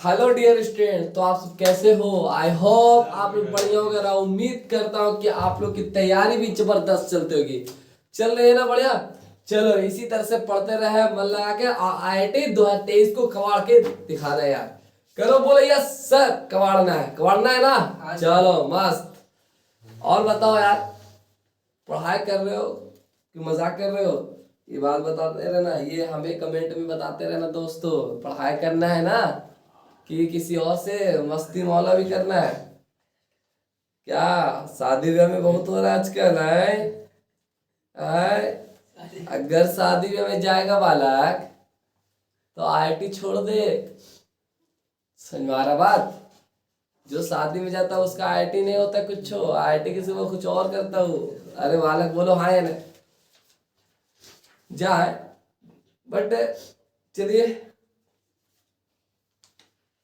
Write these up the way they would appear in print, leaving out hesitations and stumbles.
Hello dear student, तो आप सब कैसे हो? आई होप आप लोग बढ़िया होंगे और उम्मीद करता हूँ कि आप लोग की तैयारी भी जबरदस्त चलती होगी। चल रही है ना बढ़िया? चलो इसी तरह से पढ़ते रहे, मन लगा के IIT 2023 को कबाड़ के दिखा रहे यार। करो बोलो यस सर, कबाड़ना है ना? चलो मस्त। और बताओ यार, पढ़ाई कर रहे हो कि मजाक कर रहे हो? ये बात बताते रहना, ये हमें कमेंट में बताते रहना दोस्तों। पढ़ाई करना है ना कि किसी और से मस्ती मौला भी करना है? क्या शादी ब्याह में बहुत हो रहा है आजकल है? अगर शादी ब्याह में जाएगा बालक तो IIT छोड़ दे। समझ में आ रहा बात? जो शादी में जाता है उसका IIT नहीं होता कुछ, IIT के सिवा कुछ और करता हूँ। अरे बालक बोलो हाँ या नहीं? जाए बट चलिए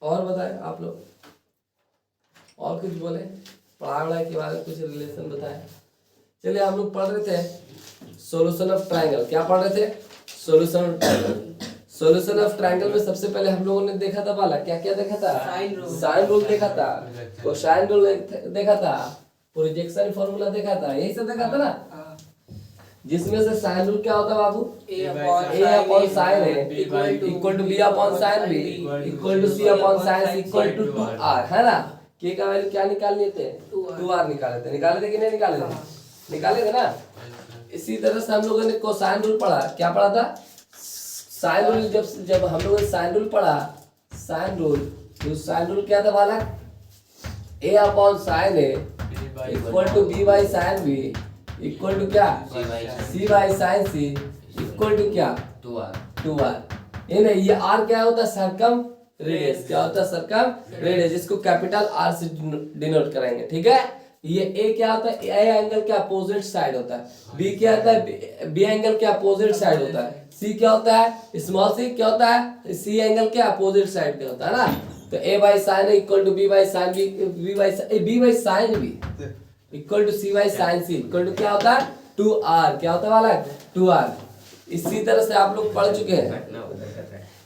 और बताएं आप लोग, और कुछ बोले, पढ़ाई वढ़ाई के बारे में कुछ रिलेशन बताएं। चलिए हम लोग पढ़ रहे थे सॉल्यूशन ऑफ ट्रायंगल। क्या पढ़ रहे थे? Solution of triangle. Solution of triangle में सबसे पहले हम लोगों ने देखा था बाला, क्या क्या देखा था? साइन रूल देखा था, कोसाइन रूल देखा था, प्रोजेक्शन फॉर्मूला देखा था, यही सब देखा था ना। जिसमें से साइन रूल क्या होता है बाबू? A अपॉन साइन है equal to B upon sine B equal to C upon sine equal to 2R, है ना। K का वैल्यू क्या निकाल लेते हैं? 2R निकाले थे कि नहीं निकाले थे? निकाले थे ना। इसी तरह से हम लोगों ने कोसाइन रूल पढ़ा। क्या पढ़ा था? Sine rule. जब हम लोगों ने साइन रूल पढ़ा, साइन रूल, तो साइन रूल क्या था बालक? A upon sine A equal to B by sine B equal to क्या? C by sine C equal to क्या? 2R। ये नहीं, ये R क्या होता है? Circumradius. क्या होता है? सरकम रेडियस, जिसको कैपिटल R से डिनोट करेंगे, ठीक है। ये A क्या होता है? A एंगल के अपोजिट साइड होता है। B क्या होता है? B एंगल के अपोजिट साइड होता है। C क्या होता है? स्मॉल c क्या होता है? C एंगल के अपोजिट साइड का होता है ना। तो A by sine equal to B by sine B by sine B equal to C by sine C equal to क्या होता है? 2R। क्या होता है वाला? 2R। इसी तरह से आप लोग पढ़ चुके हैं।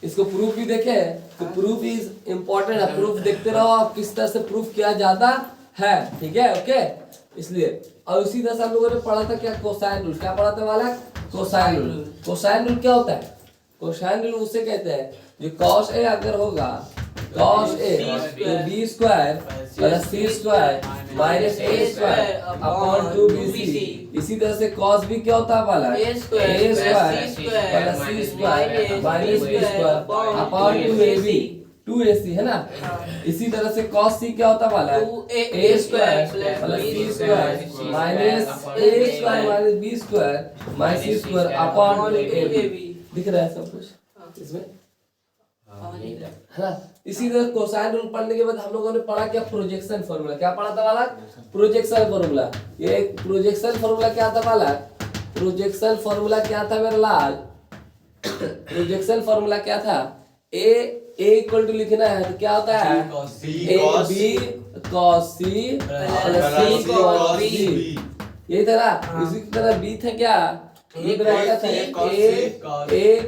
इसको प्रूफ भी देखे, तो प्रूफ इज इम्पोर्टेंट है। प्रूफ देखते रहो आप किस तरह से प्रूफ किया जाता है, ठीक है? ओके, इसलिए। और उसी तरह से हम लोगों ने पढ़ा था क्या? Cosine rule. क्या पढ़ा था वाला? Cosine rule. कोसाइन रूल क्या होता है? कोसाइन रूल उसे कहते हैं जो cos A अगर होगा, cos A तो B square plus C square minus A square upon 2BC। इसी तरह से cos B क्या होता है वाला? A square plus C square minus B square upon 2AB 2AC, है ना। इसी तरह से cos C क्या होता है वाला? A square plus C square minus A square minus B square minus C square upon 2AB। दिख रहा है सब कुछ इसमें, है ना। इसी तरह कोसाइन रूल पढ़ने के बाद हम लोगों ने पढ़ा क्या? Projection formula. क्या पढ़ा था वाला? Projection formula. ये प्रोजेक्शन फॉर्मूला क्या था वाला? प्रोजेक्शन फॉर्मूला क्या था मेरा लाल? प्रोजेक्शन फॉर्मूला क्या था? ए इक्वल टू लिखना है तो क्या होता है? A B cos C plus C cos B। यही था ना। इसी तरह B था क्या? ये बनाया था A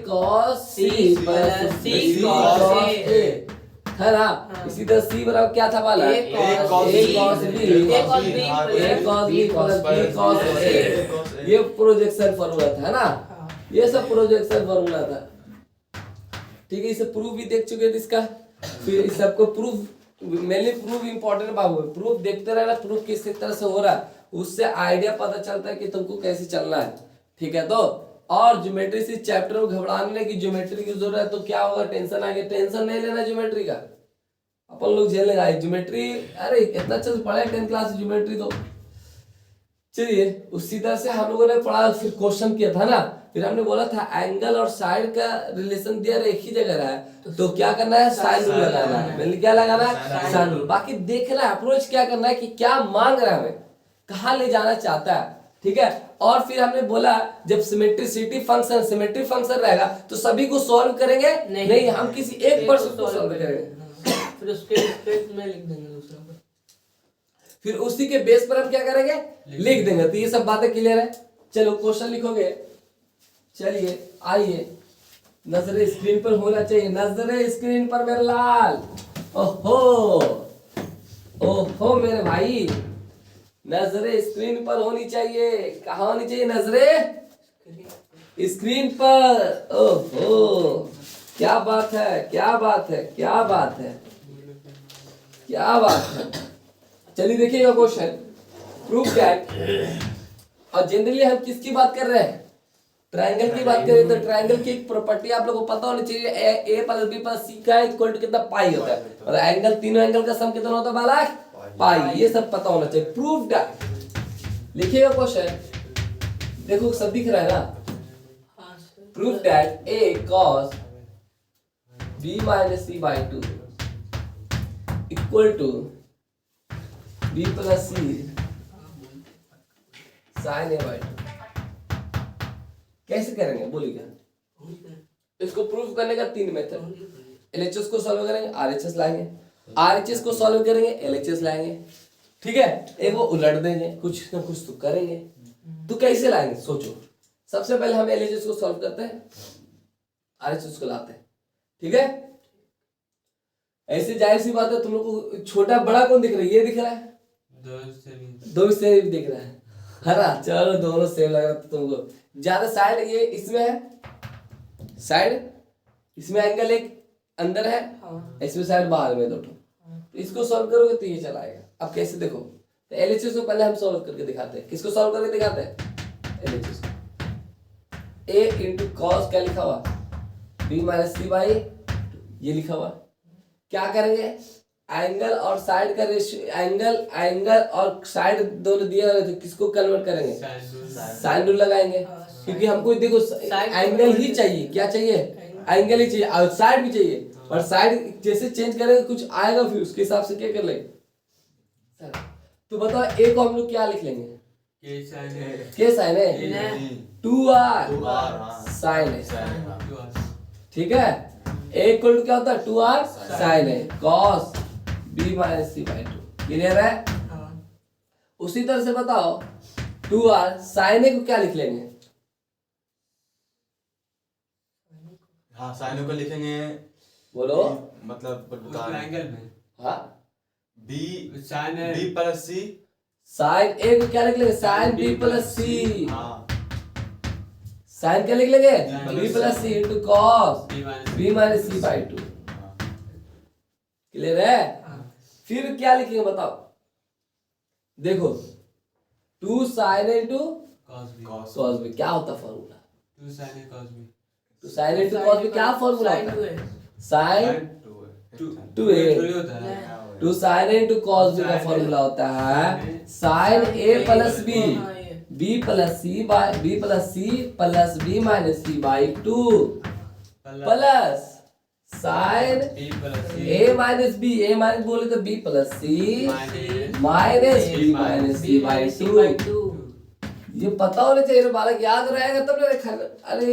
cos C plus C cos A, है ना। इसी तरह C बराबर क्या था वाला? A cos B plus B cos A। ये प्रोजेक्शन फॉर्मूला था, है ना। ये सब प्रोजेक्शन फॉर्मूला था, ठीक है। इसे प्रूफ भी देख चुके थे इसका। फिर इस सबको प्रूफ, मेनली प्रूफ इंपॉर्टेंट बाबू है। प्रूफ देखते रहना, प्रूफ किस तरह से हो रहा है, उससे आइडिया पता चलता है कि तुमको कैसे चलना है, ठीक है। तो और ज्योमेट्री से चैप्टर में घबराने की ज्योमेट्री की जरूरत है तो क्या होगा? टेंशन आ गया। टेंशन नहीं लेना ज्योमेट्री का, अपन लोग झेल लेगा ज्योमेट्री। अरे इतना अच्छे से पढ़े 10th क्लास ज्योमेट्री तो। चलिए उसी तरह से हम लोगों ने पढ़ा, फिर क्वेश्चन किया था ना। फिर हमने बोला था एंगल और साइड का रिलेशन दिया एक ही जगह रहा है तो क्या करना है? साइन रूल लगाना है। मैंने क्या लगाना है? Sine rule. बाकी देखना है अप्रोच क्या करना है कि क्या मांग रहा है, हमें कहाँ ले जाना चाहता है, ठीक है। और फिर हमने बोला जब सिमेट्रिसिटी फंक्शन सिमेट्रिक फंक्शन रहेगा तो सभी को सॉल्व करेंगे नहीं, हम किसी एक पर को सॉल्व करेंगे। फिर उसके स्पेस में लिख देंगे दूसरा पर, फिर उसी के बेस पर हम क्या करेंगे? लिख देंगे। तो ये सब बातें क्लियर है। चलो क्वेश्चन लिखोगे। चलिए आइए, नजर स्क्रीन पर होना चाहिए, नजर स्क्रीन पर मेरे लाल। ओहो ओहो मेरे भाई, नजरे स्क्रीन पर होनी चाहिए। कहाँ होनी चाहिए नजरे? स्क्रीन पर। ओहो क्या बात है, क्या बात है, क्या बात है, क्या बात है। चलिए देखिएगा क्वेश्चन, प्रूफ दैट। और जनरली हम किसकी बात कर रहे हैं? ट्रायंगल की बात कर रहे हैं। तो ट्रायंगल की एक प्रॉपर्टी आप लोगों को पता होनी चाहिए, ए प्लस बी प्लस सी का इक्वल टू कितना पाई होता है, और एंगल, तीनों एंगल का सम कितना होता है बालक? पाई। ये सब पता होना चाहिए। Proof that. लिखिएगा क्वेश्चन, देखो सब दिख रहा है ना। हाँ sir. Proof that a cos b minus c by 2 equal to b plus c sin a by 2। कैसे करेंगे बोलिएगा? इसको प्रूफ करने का 3 मेथड। LHS को सॉल्व करेंगे, RHS लाएंगे, RHS को सॉल्व करेंगे, LHS लाएंगे। ठीक है, एक वो उलट देंगे, कुछ ना कुछ तो करेंगे। तो कैसे लाएंगे सोचो। सबसे पहले हम LHS को सॉल्व करते हैं, RHS को लाते हैं। ठीक है, ऐसे जाहिर सी बात है, तुम लोग को छोटा बड़ा कौन दिख रहा है? ये दिख रहा है, दो से दिख रहा है। हरा, चलो दोनों सेम लग रहा है तुमको। ज्यादा साइड ये इसमें है, साइड इसमें एंगल एक अंदर है, इसमें साइड बाहर में, दोनों। तो इसको सॉल्व करोगे तो ये चला आएगा। अब कैसे देखो, तो LHS को पहले हम सॉल्व करके दिखाते हैं। किसको सॉल्व करके दिखाते हैं? LHS को। a इंटू कॉस क्या लिखा हुआ? b माइनस सी बाई, ये लिखा हुआ। क्या करेंगे? एंगल और साइड का रेशियो, एंगल और साइड दोनों दिए हुए थे, किसको कन्वर्ट करेंगे? साइन रूल लगाएंगे, क्योंकि हमको देखो एंगल ही चाहिए। क्या चाहिए? एंगल ही चाहिए, और साइड भी चाहिए। और साइड जैसे चेंज करेंगे कुछ आएगा, फिर उसके हिसाब से क्या कर लेंगे। तो बताओ ए को हम लोग क्या लिख लेंगे? के साइन है, 2r साइन है। ठीक है, ए इक्वल टू क्या होता है? 2r साइन है cos b minus C by 2। Clear है? उसी तरह से बताओ 2r साइन ए को क्या लिख लेंगे? हाँ, साइन को लिखेंगे, बोलो मतलब एंगल में। हाँ, बी साइन है, B plus C. Sine A को क्या लिख लेंगे? Sine B plus C. हाँ, साइन क्या लिख लेंगे? B plus C into cos B minus C by 2। Clear है? फिर क्या लिखेंगे बताओ? देखो 2 साइन इंटू कॉस बी क्या होता formula? 2 sin a cos b। तो साइन इंटू कॉस बी क्या फॉर्मूला होता है? Sine 2a। थोड़ी होता है। 2 साइन इंटू कॉस बी का फॉर्मूला होता है sine a plus B, b plus C plus b minus C by 2 plus sine b plus c a minus b, a minus बोले तो b plus C minus b minus C by 2। ये पता होना चाहिए ना बालक, याद रहेगा तब ना रेखा। अरे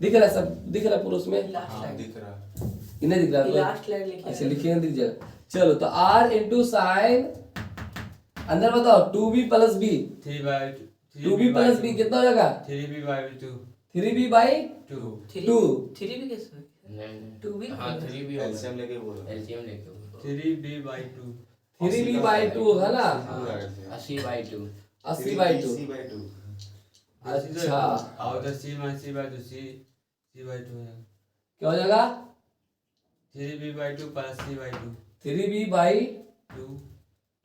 दिख रहा है, सब दिख रहा है पूरा उसमें? हाँ, दिख रहा है। इन्हें दिख रहा है? लास्ट लाइन लिखिए। अच्छा लिखिए, दिख जाएगा। चलो तो r इंटू साइन, अंदर बताओ 2b plus b, 2b plus b कितना हो जाएगा? 3b by 2। 3b by 2। 2। Three भी कैसे? टू भी? हाँ 3 भी एलसीएम लेके बोलो। एलसीएम लेके बोलो। 3b by 2। 3b बाई 2 होगा ना? 80/2 80 बाई 2। C by 2। अच्छा और तो c minus c by 2 c by 2 है। क्या हो जाएगा? 3b by 2 plus c by 2। 3b by 2।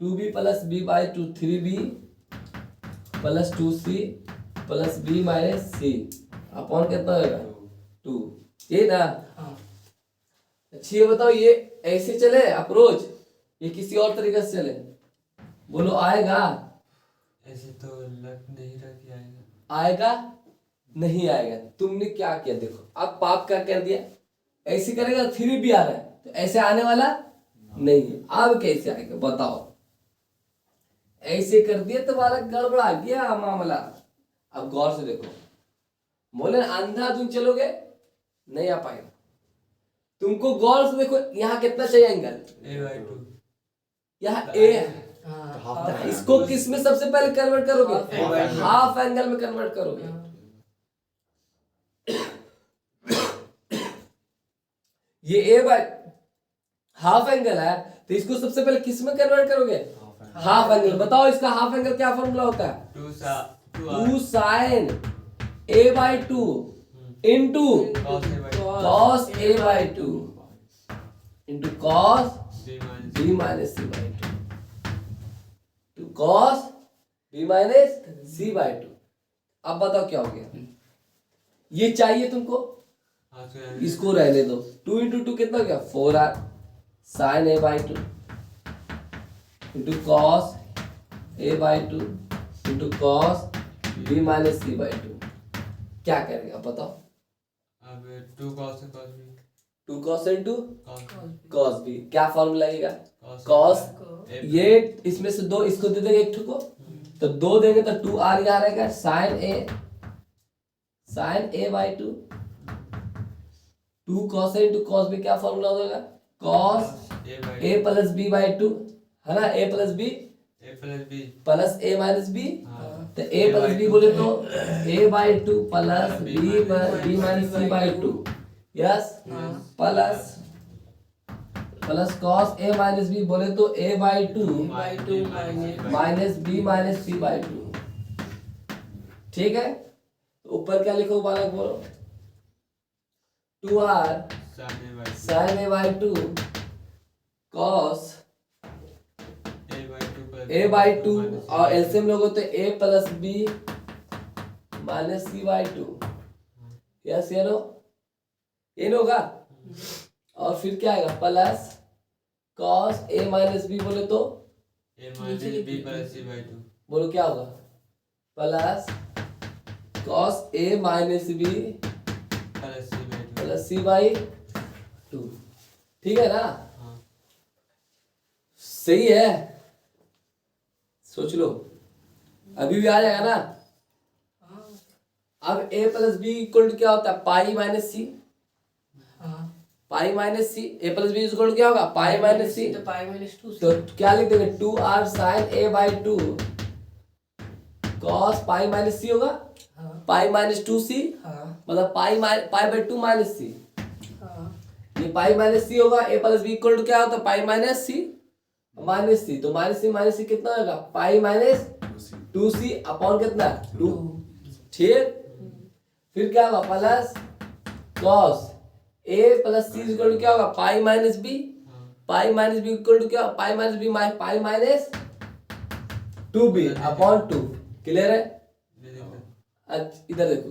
2b plus b by 2, 3b plus 2c plus b minus c upon कितना होगा? 2। ये ना? अच्छा ये बताओ, ये ऐसे चले अप्रोच, ये किसी और तरीके से चले? बोलो आएगा? ऐसे तो लग नहीं रहा कि आएगा। आएगा नहीं आएगा? तुमने क्या किया देखो, अब पाप क्या कर दिया, ऐसे करेगा 3b आ रहा है, तो ऐसे आने वाला नहीं है। अब कैसे आएगा बताओ? ऐसे कर दिया तो बालक गड़बड़ा गया मामला। अब गौर से देखो, बोले अंधा तुम चलोगे नहीं आ पाएगा। तुमको गौर से देखो, यहाँ कितना चाहिए एंगल? a by 2। यहाँ a है, इसको किस में सबसे पहले कन्वर्ट करोगे? हाफ एंगल में कन्वर्ट करोगे। ये a बाय हाफ एंगल है तो इसको सबसे पहले किस में कन्वर्ट करोगे? Half angle. बताओ इसका हाफ एंगल क्या फॉर्मूला होता है? 2 sin a/2 into cos a/2 into cos b minus c/2 to cos b minus c/2। अब बताओ क्या हो गया? ये चाहिए तुमको, इसको रहने दो। 2 into 2 कितना हो गया? 4r sin a/2 into cos a/2 into cos b minus c/2। क्या करेंगे अब बताओ? अब 2 cos से cos b 2 cos into cos cos b। क्या फॉर्मूला लगेगा? cos cos ये इसमें से दो इसको दे देंगे एक ठो को, तो 2 देंगे तो 2r यहाँ रहेगा sin a/2 2 cos a into cos b। क्या फॉर्मूला होगा? cos a plus b/2 है ना, a plus b plus a minus b। तो a plus b बोले तो a/2 plus b minus c/2। Yes, plus cos a minus b बोले तो a/2 minus b minus c/2। ठीक है, तो ऊपर क्या लिखो बालक बोलो? 2r sin a/2 cos a/2 और एलसीएम लोगे तो a plus b minus c/2। Yes, ये लो, ये होगा। और फिर क्या आएगा? Plus cos a minus b बोले तो बोलो क्या होगा? Plus cos a minus b plus c/2। ठीक है ना? सही है, सोच लो, अभी भी आ जाएगा ना। अब a plus B equal to क्या होता है? Pi minus C. Pi minus C, a plus B equal to क्या होगा? Pi minus C. तो पाई माइनस 2 तो क्या लिख देंगे? 2r sin a/2 cos pi minus C होगा, पाई माइनस 2c, मतलब पाई/2 माइनस सी। ये पाई माइनस सी होगा। a plus B equal to क्या होता है? Pi minus C minus C. तो माइनस सी कितना होगा? पाई माइनस 2c अपॉन कितना? 2। ठीक, फिर क्या होगा? Plus cos a plus c equal to क्या होगा? Pi minus b। Pi minus b equal to क्या? Pi minus b pi minus 2b upon 2। Clear है? अच्छा, इधर देखो,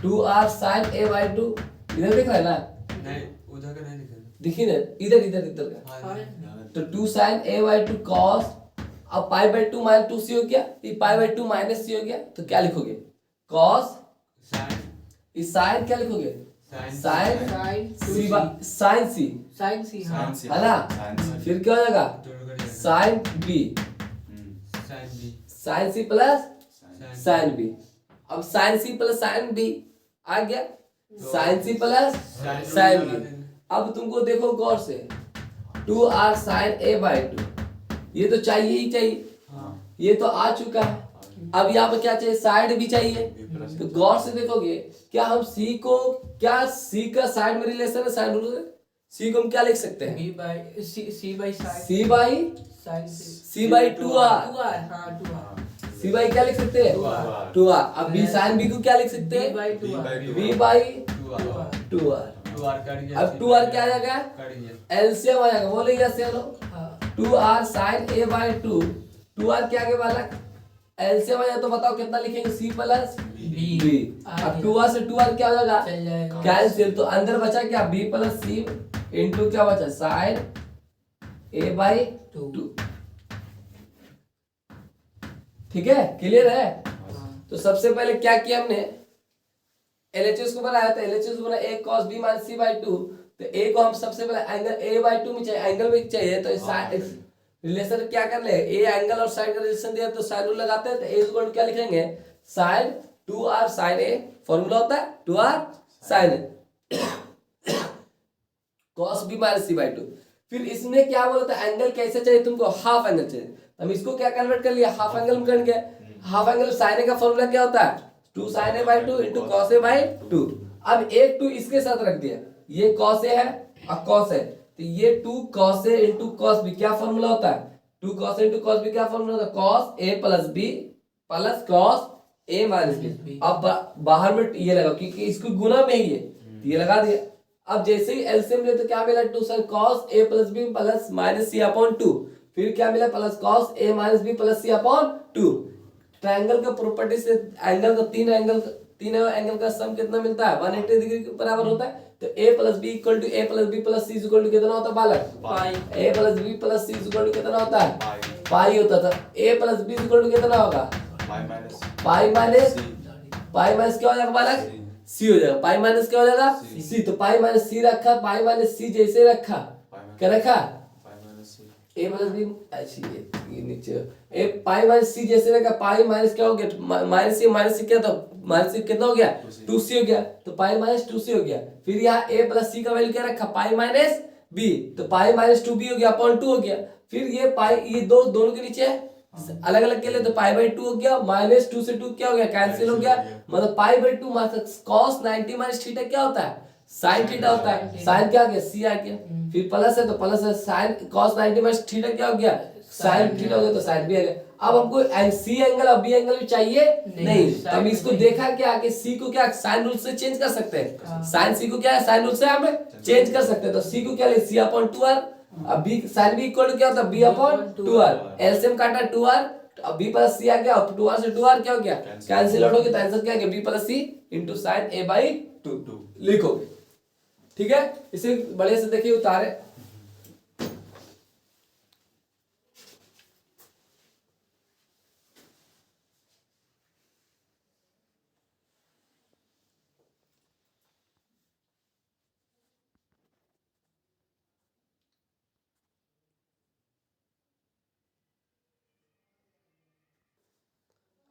2r sin a/2 इधर दिख रहा है ना? नहीं, उधर का नहीं दिख रहा। दिखी ना, इधर का। तो 2 sin a/2 cos, अब पाई/2 माइनस 2c हो गया, ये पाई/2 माइनस c हो गया। तो क्या लिखोगे? cos, इस sin क्या लिखोगे? sin c है ना? फिर क्या हो जाएगा? sin b sin c plus sin b। अब sin c plus sin b आ गया, sin c plus sin b। अब तुमको देखो गौर से, 2r sin a/2 ये तो चाहिए ही चाहिए, ये तो आ चुका है। अब यहाँ पे क्या चाहिए? साइड भी चाहिए। तो गौर से देखोगे, क्या हम c को, क्या c का साइड में रिलेशन है? साइड रूल से c को हम क्या लिख सकते हैं? c by क्या लिख सकते हैं? 2r। अब b sin b को क्या लिख सकते हैं? b by 2r। अब 2r क्या आ जाएगा? एलसीएम आ जाएगा। बोले यस या no? 2r sin a/2 2r क्या आगे वाला? एलसीएम आ जाए तो बताओ कितना लिखेंगे? c plus b। अब 2r से 2r क्या हो जाएगा? कैंसिल। तो अंदर बचा क्या? b प्लस c इंटू क्या बचा? sin a/2। ठीक है, क्लियर है? तो सबसे पहले क्या किया हमने? LHS को बनाया था। LHS को बना a cos b minus c/2। तो a को हम सबसे पहले एंगल a/2 में चाहिए, एंगल में चाहिए। तो रिलेशन क्या कर ले? a एंगल और साइड का रिलेशन दिया तो साइन रूल लगाते हैं। तो a इक्वल टू क्या लिखेंगे? sin 2r sin a। Formula होता है 2r sin a cos b minus c/2। फिर इसमें क्या बोला था? एंगल कैसे चाहिए तुमको? हाफ एंगल चाहिए। हम इसको क्या कन्वर्ट कर लिया? हाफ एंगल में कर गया। हाफ एंगल sin a का फॉर्मूला क्या होता है? 2 sin a/2 into cos a/2। अब एक 2 इसके साथ रख दिया, ये cos a है और cos है, तो ये 2 cos a into cos b क्या फॉर्मूला होता है? 2 cos a into cos b क्या फॉर्मूला होता है? cos a plus b plus cos a minus b। अब बाहर में ये लगा क्योंकि इसको गुना में ही है, तो ये लगा दिया। अब जैसे ही एलसीएम ले तो क्या मिला? 2 sir cos a plus b plus minus c upon 2, फिर क्या मिला? Plus cos a minus b plus c upon 2। Triangle का प्रॉपर्टी से एंगल का तीन एंगल का सम कितना मिलता है? 180 डिग्री के बराबर होता है। तो a plus B equal to a plus B plus c equal to कितना होता है बालक? Pi. a plus B plus c equal to कितना होता है? पाई पाई होता था। a plus B equal to कितना होगा? Pi minus pi minus C pi minus क्या हो जाएगा बालक? c हो जाएगा। पाई माइनस क्या हो जाएगा? c। तो पाई माइनस c रखा, पाई माइनस c जैसे रखा, क्या रखा? Pi minus C a plus B अच्छी ये नीचे ए पाई माइनस c जैसे रखा, पाई माइनस क्या हो गया? माइनस c क्या था? माइनस c कितना हो गया? 2c हो गया। तो पाई माइनस 2c हो गया। फिर यहाँ a प्लस c का वैल्यू क्या रखा? पाई माइनस b, तो पाई माइनस 2b हो गया अपॉन 2 हो गया। फिर ये पाई ये दोनों के नीचे अलग अलग के लिए तो पाई बाई 2 हो गया, माइनस 2 से 2 क्या हो गया? कैंसिल हो गया। मतलब पाई by 2 minus cos 90 minus theta क्या होता है? साइन थीटा होता है। साइन क्या आ गया? c आ गया। फिर प्लस है तो प्लस है, साइन cos 90 माइनस थीटा क्या हो गया? साइन थीटा हो गया, तो साइन भी आ गया। अब हमको सी एंगल और बी एंगल भी चाहिए नहीं। तो हम इसको देखा क्या कि सी को क्या साइन रूल से चेंज कर सकते हैं। साइन सी को क्या है? साइन रूल से हम चेंज कर सकते हैं। तो सी को क्या ले? C upon 2r। अब B sine B equal to क्या होता है? B upon 2r। एलसीएम काटा 2r, अब b प्लस c आ गया। अब 2r से 2r क्या हो गया? कैंसिल आउट हो गया। तो आंसर क्या आ गया? b plus c into sin a by 2 लिखोगे। ठीक है, इसे बढ़िया से देखिए उतारे।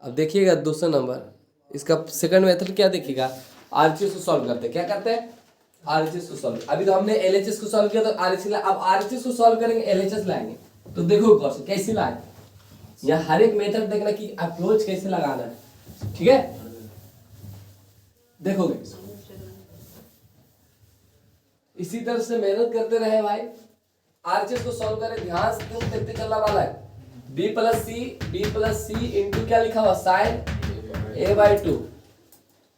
अब देखिएगा दूसरा नंबर, इसका सेकंड मेथड क्या देखिएगा? आरएचएस को सॉल्व करते हैं। क्या करते हैं? आरएचएस को सॉल्व। अभी तो हमने एलएचएस को सॉल्व किया, तो आरएचएस अब आरएचएस को सॉल्व करेंगे, एलएचएस लाएंगे। तो देखो गौर से कैसे लाए, यहाँ हर एक मेथड देखना कि अप्रोच कैसे लगाना है। ठीक है, देखोगे इसी तरह से मेहनत करते रहे भाई। आरएचएस को सॉल्व करें, ध्यान से क्यों देखते चलना वाला है। b प्लस सी इंटू क्या लिखा हुआ? Sine a by 2।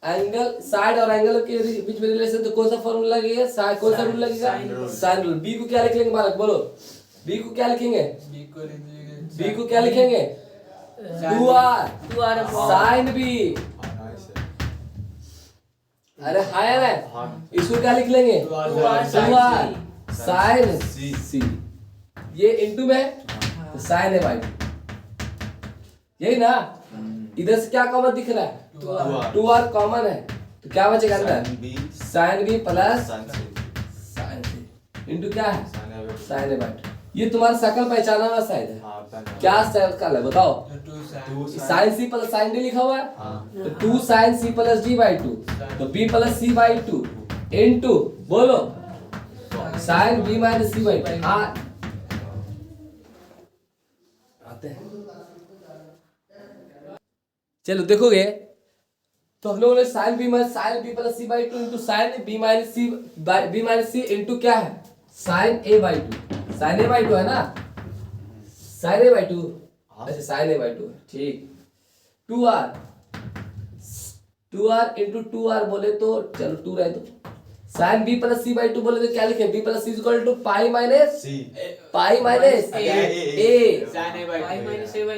Angle side और एंगल के बीच में रिलेशन, तो कौन सा फॉर्मूला लगेगा? साइन। कौन सा रूल लगेगा? Sine rule. b को क्या लिख लेंगे बालक? बोलो b को क्या लिखेंगे? b को क्या लिखेंगे? 2r sign b। अरे हायर है, इसको क्या लिख लेंगे? 2r sine c। ये इंटू में साइन है भाई, यही ना। इधर से क्या कॉमन दिख रहा है? 2r कॉमन है, तो क्या बचेगा अंदर? Sine b plus sine c into क्या है? साइन है भाई। ये तुम्हारा शकल पहचाना हुआ शायद है। क्या शकल है बताओ? साइन c प्लस साइन d लिखा हुआ है, तो 2 sine c plus d by 2, तो b plus c by 2 into बोलो sine b minus c by 2। हाँ चलो देखोगे तो हम लोगों ने sine B plus C by 2 into sine B minus C into क्या है? Sine A by 2। Sine A by 2 है ना? साइन ए बाई 2, अच्छा साइन ए बाई 2 ठीक। 2r इंटू 2r बोले तो चलो 2 रहे तो sine B plus C by 2 बोले तो क्या लिखे? B plus C equal to pi minus pi minus A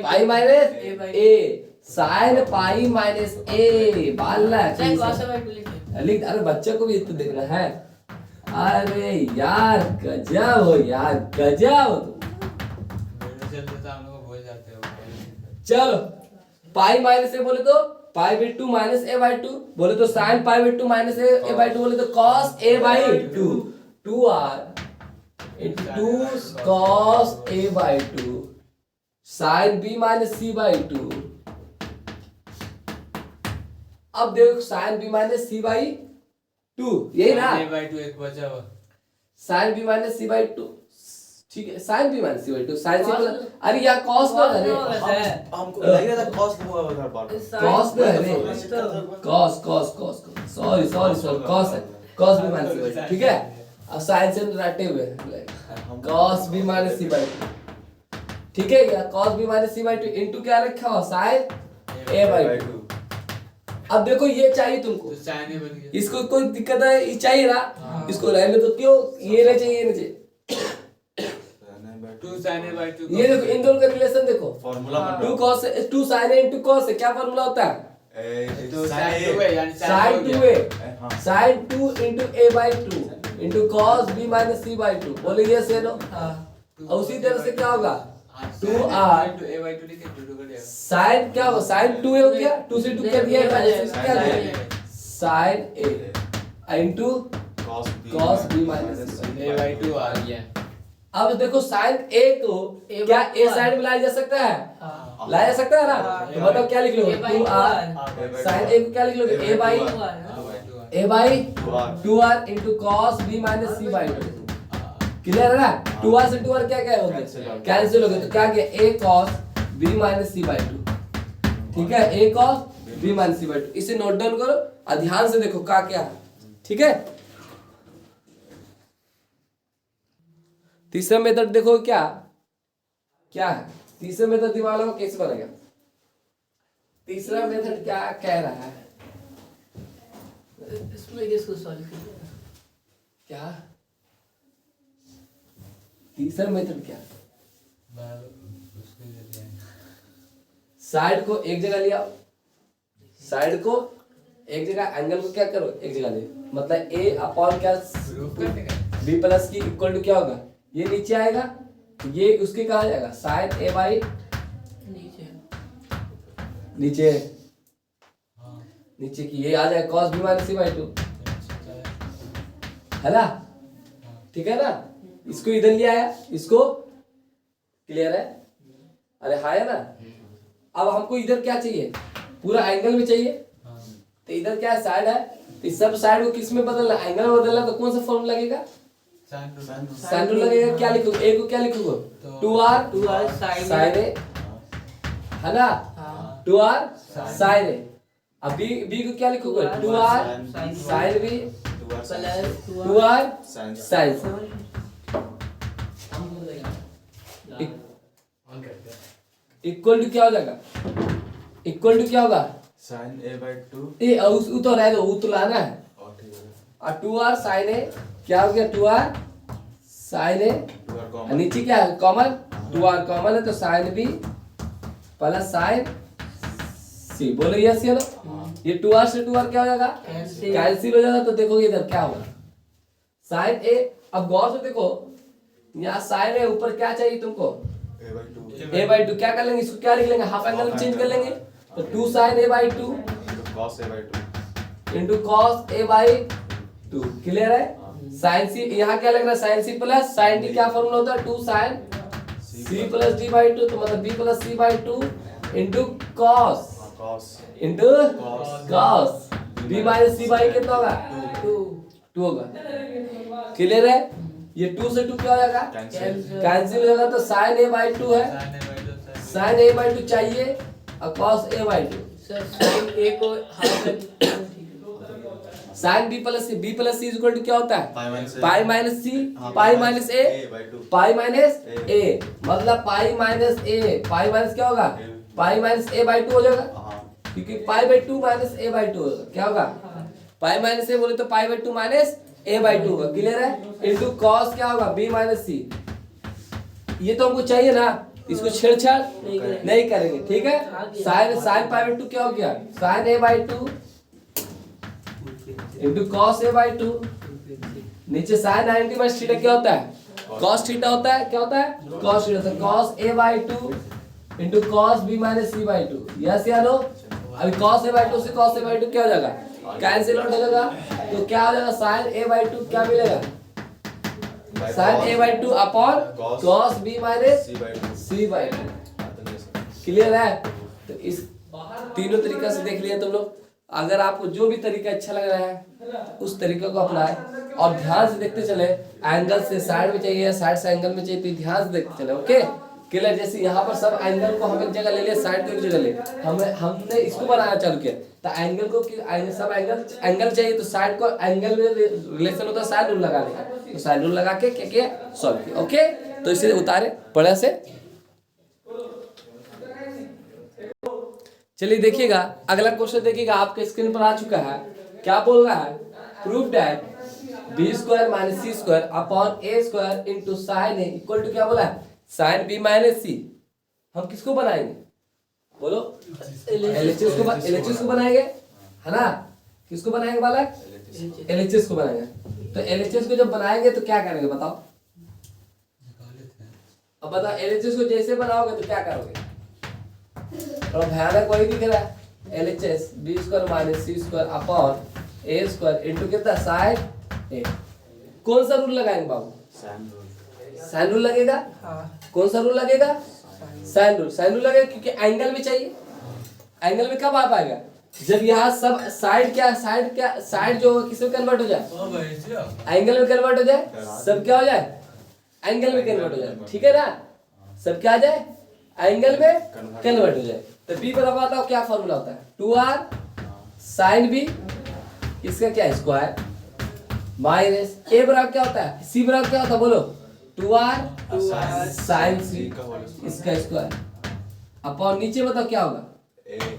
pi minus A sine pi minus A बाल लिख। अरे बच्चे को भी तो देखना है। अरे यार गजब हो यार, गजब हो चलो पाई माइनस ए बोले तो pi by 2 minus A by 2 बोले तो sine pi by 2 minus A by 2 बोले तो cos A by 2। 2r into 2 cos A by 2 sine B minus C by 2। अब देखो sine B minus C by 2, यही ना? Sine B minus C by 2 ठीक है। Sine B minus C by 2 sine C plus, अरे यार cos ना है, हमको लग रहा था कॉस होगा उधर बार कॉस ना है, कॉस सॉरी कॉस है, cos B minus C by 2 ठीक है। अब साइन से रटे हुए cos b minus c by two, ठीक है क्या? cos b minus c by two into क्या रखा हो साइन a बाई टू। अब देखो ये चाहिए तुमको, तो साइन ए बन गया। इसको कोई दिक्कत है, ये चाहिए ना, इसको रहने दो, क्यों ये नहीं चाहिए, ये नहीं चाहिए। 2 sin a by 2 ये देखो इन दोनों का रिलेशन देखो, formula 2 sin a into cos a, क्या फॉर्मूला होता है? तो sin 2 है यानी sin 2a sin 2 into a by 2 into cos b minus c by 2, बोले ये से नो। और उसी तरह से क्या होगा 2r into a by 2 लिखे 2 कर दिया। sin क्या होगा sin 2a हो गया, 2 से 2 कर दिया, क्या दिया sin a into cos b minus c। a by 2 आ गया। अब देखो sin a को क्या a साइड में लाया जा सकता है, लाया जा सकता है ना, तो बताओ क्या लिख लोगे 2r sin a को क्या लिख लोगे a by 2r into cos b minus c by 2, clear है ना? 2r से 2r क्या क्या होंगे, कैंसिल हो गए, तो क्या गया a cos b minus c by 2, ठीक है, a cos b minus c by 2। इसे नोट डाउन करो और ध्यान से देखो क्या क्या है, ठीक है। तीसरा मेथड देखो क्या क्या है, तीसरा मेथड दिमाग में कैसे बनेगा। तीसरा मेथड क्या कह रहा है, इसमें किसको सॉल्व किया? क्या तीसरा मेथड क्या, उसको दे दिया। साइड को एक जगह लिया, साइड को एक जगह, एंगल को क्या करो एक जगह ले, मतलब a अपॉन क्या प्रूफ करने का। b प्लस की इक्वल टू क्या होगा, ये नीचे आएगा, ये उसके कहा जाएगा साइन a बाई नीचे नीचे हाँ नीचे की ये आ जाएगा cos b minus c by 2, है ना, ठीक है ना। इसको इधर ले आया, इसको क्लियर है, अरे हाँ है ना। अब हमको इधर क्या चाहिए, पूरा एंगल में चाहिए, तो इधर क्या साइड है, तो इस सब साइड को किस में बदलना, एंगल में बदलना, तो कौन सा फॉर्म लगेगा, साइन रूल लगेगा। क्या लिखोगे, ए को क्या लिखोगे 2r sin sin a, है ना, 2r sin a। अब b को क्या लिखोगे 2r sin b plus 2r sin c equal to क्या हो जाएगा, इक्वल टू क्या होगा sin a by 2 ये उस तो रह दो, वो तो लाना है, और 2r sin a क्या हो गया 2r sin a, 2r और कॉमन नीचे क्या है कॉमन, 2r कॉमन है तो sin b plus sin c, बोलो यस या नो। ये 2r से 2r क्या हो जाएगा कैंसिल हो जाएगा, तो देखोगे इधर क्या होगा sin a। अब गौर से देखो यहाँ sin a ऊपर क्या चाहिए तुमको a by 2 a by 2, क्या कर लेंगे इसको, क्या लिख लेंगे हाफ एंगल में चेंज कर लेंगे, तो 2 sin a by 2 cos a by 2 into cos a by 2, clear है। sin c यहाँ क्या लग रहा है sin c plus sin d, क्या फॉर्मूला होता है 2 sin c plus d by 2, तो मतलब b plus c by 2 into cos cos into cos b minus c by कितना होगा 2 होगा, क्लियर है। ये 2 से 2 क्या हो जाएगा कैंसिल हो जाएगा, तो sin a by 2 है, sin a by 2 चाहिए और cos a by 2, sir sin a को half sin b plus c equal to क्या होता है pi minus a pi minus C, pi minus A, by 2 pi minus A, मतलब pi minus A, pi minus क्या होगा pi minus A by 2 हो जाएगा, हाँ क्योंकि पाई बाई 2 माइनस ए बाई 2 होगा, क्या होगा पाई माइनस ए बोले तो pi by 2 minus A by 2 होगा, क्लियर है। इनटू cos क्या होगा b माइनस सी, ये तो हमको चाहिए ना, इसको छेड़छाड़ नहीं करेंगे, ठीक है। साइन साइन पाई बाई 2 क्या हो गया sine A by 2 into cos a by 2, नीचे sin 90 माइनस थीटा क्या होता है cos थीटा होता है, क्या होता है cos थीटा, तो cos a by 2 into cos b minus c by 2, yes या नो। अभी cos a बाई 2 से cos a बाई 2 क्या हो जाएगा कैंसिल आउट हो जाएगा, तो क्या हो जाएगा sin a बाई 2 क्या मिलेगा sin a by 2 upon cos b minus c by 2, clear है। तो इस तीनों तरीका से देख लिया तुम लोग, अगर आपको जो भी तरीका अच्छा लग रहा है उस तरीके को अपनाएं और ध्यान से देखते चले, एंगल से साइड में चाहिए साइड से एंगल में चाहिए तो ध्यान से देखते चले, ओके। क्लियर। जैसे यहाँ पर सब एंगल को हम एक जगह ले लिया, साइड को एक जगह ले, हमने इसको बनाना चालू किया, तो एंगल को सब एंगल चाहिए, तो साइड को एंगल में रिलेशन होता है साइड रूल लगाने का, तो साइड रूल लगा के क्या किया, सॉल्व किया। ओके, तो इसे उतारे पढ़े से। चलिए देखिएगा अगला क्वेश्चन, देखिएगा आपके स्क्रीन पर आ चुका है। क्या बोल रहा है, prove that B square minus C square upon A square into sine A equal to क्या बोला है, साइन बी माइनस सी। हम किसको बनाएंगे, बोलो, एलएचएस को बनाएंगे, है ना। किसको बनाएंगे बालक, एलएचएस को बनाएंगे। तो एलएचएस को जब बनाएंगे तो क्या करेंगे बताओ, अब बताओ एलएचएस को जैसे बनाओगे तो क्या करोगे, थोड़ा भयानक वही दिख रहा है। LHS B square minus C square upon A square into कितना, साइन ए। कौन सा रूल लगाएंगे बाबू, साइन रूल लगेगा। कौन सा रूल लगेगा, साइन रूल। साइन रूल लगेगा क्योंकि एंगल में चाहिए। एंगल में कब आ पाएगा, जब यहाँ सब साइड साइड जो किसमें कन्वर्ट हो जाए, एंगल में कन्वर्ट हो जाए, सब क्या हो जाए, एंगल में कन्वर्ट हो जाए, ठीक है ना। सब क्या आ जाए, एंगल में कन्वर्ट हो जाए। तो बी बराबर आता है, क्या फॉर्मूला होता है, 2r साइन बी, इसका क्या स्क्वायर माइनस ए बराबर क्या होता है, सी बराबर क्या होता है बोलो, 2r साइन सी, इसका स्क्वायर अपॉन नीचे बताओ क्या होगा,